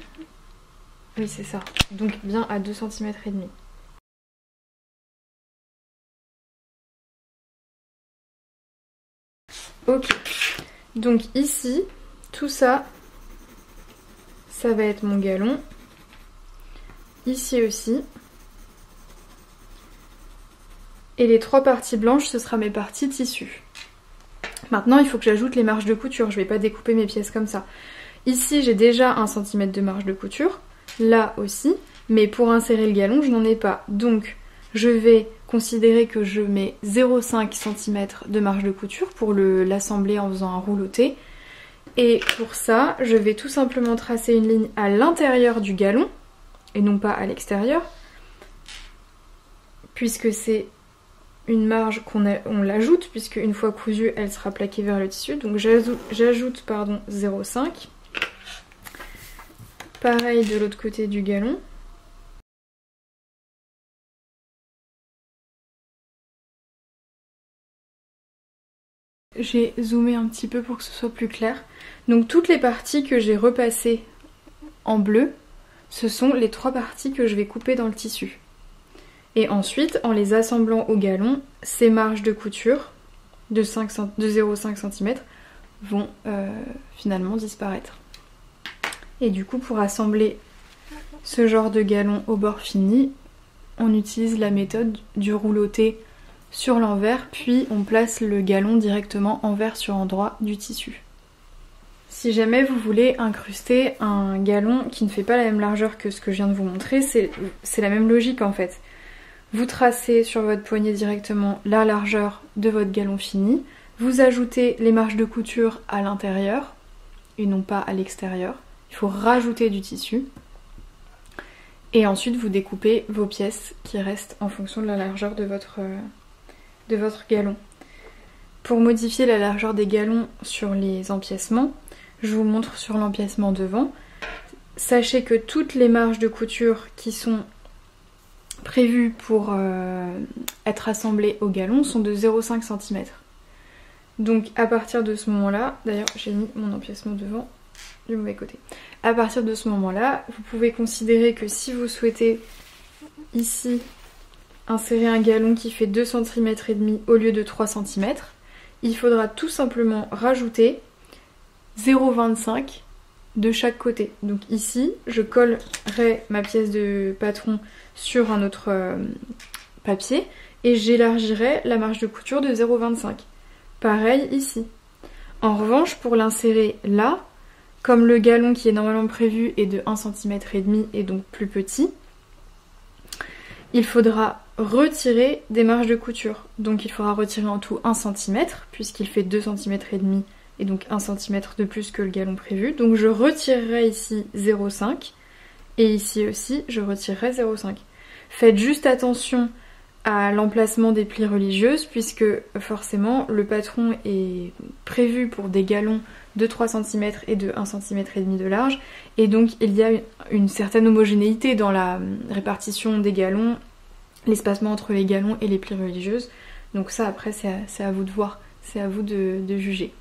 S1: Oui, c'est ça. Donc bien à 2 cm et demi. Ok. Donc ici, tout ça, ça va être mon galon. Ici aussi. Et les 3 parties blanches, ce sera mes parties tissu. Maintenant, il faut que j'ajoute les marges de couture. Je vais pas découper mes pièces comme ça. Ici, j'ai déjà 1 cm de marge de couture. Là aussi. Mais pour insérer le galon, je n'en ai pas. Donc, je vais considérer que je mets 0,5 cm de marge de couture pour l'assembler en faisant un rouleauté. Et pour ça, je vais tout simplement tracer une ligne à l'intérieur du galon et non pas à l'extérieur, puisque c'est une marge on l'ajoute, puisque une fois cousue, elle sera plaquée vers le tissu. Donc j'ajoute 0,5. Pareil de l'autre côté du galon. J'ai zoomé un petit peu pour que ce soit plus clair. Donc toutes les parties que j'ai repassées en bleu, ce sont les 3 parties que je vais couper dans le tissu. Et ensuite, en les assemblant au galon, ces marges de couture de 0,5 cm vont finalement disparaître. Et du coup, pour assembler ce genre de galon au bord fini, on utilise la méthode du rouleauté sur l'envers, puis on place le galon directement envers sur endroit du tissu. Si jamais vous voulez incruster un galon qui ne fait pas la même largeur que ce que je viens de vous montrer, c'est la même logique en fait. Vous tracez sur votre poignet directement la largeur de votre galon fini, vous ajoutez les marges de couture à l'intérieur et non pas à l'extérieur. Il faut rajouter du tissu. Et ensuite vous découpez vos pièces qui restent en fonction de la largeur de votre galon. Pour modifier la largeur des galons sur les empiècements, je vous montre sur l'empiècement devant. Sachez que toutes les marges de couture qui sont prévues pour être assemblées au galon sont de 0,5 cm. Donc à partir de ce moment-là, d'ailleurs j'ai mis mon empiècement devant du mauvais côté. À partir de ce moment-là, vous pouvez considérer que si vous souhaitez ici insérer un galon qui fait 2 cm et demi au lieu de 3 cm, il faudra tout simplement rajouter 0,25 de chaque côté. Donc ici, je collerai ma pièce de patron sur un autre papier et j'élargirai la marge de couture de 0,25. Pareil ici. En revanche, pour l'insérer là, comme le galon qui est normalement prévu est de 1 cm et demi et donc plus petit, il faudra retirer des marges de couture. Donc il faudra retirer en tout 1 cm puisqu'il fait 2 cm et demi et donc 1 cm de plus que le galon prévu. Donc je retirerai ici 0,5 et ici aussi je retirerai 0,5. Faites juste attention à l'emplacement des plis religieuses puisque forcément le patron est prévu pour des galons de 3 cm et de 1 cm et demi de large et donc il y a une certaine homogénéité dans la répartition des galons, l'espacement entre les galons et les plis religieuses. Donc ça après c'est à vous de voir, c'est à vous de juger.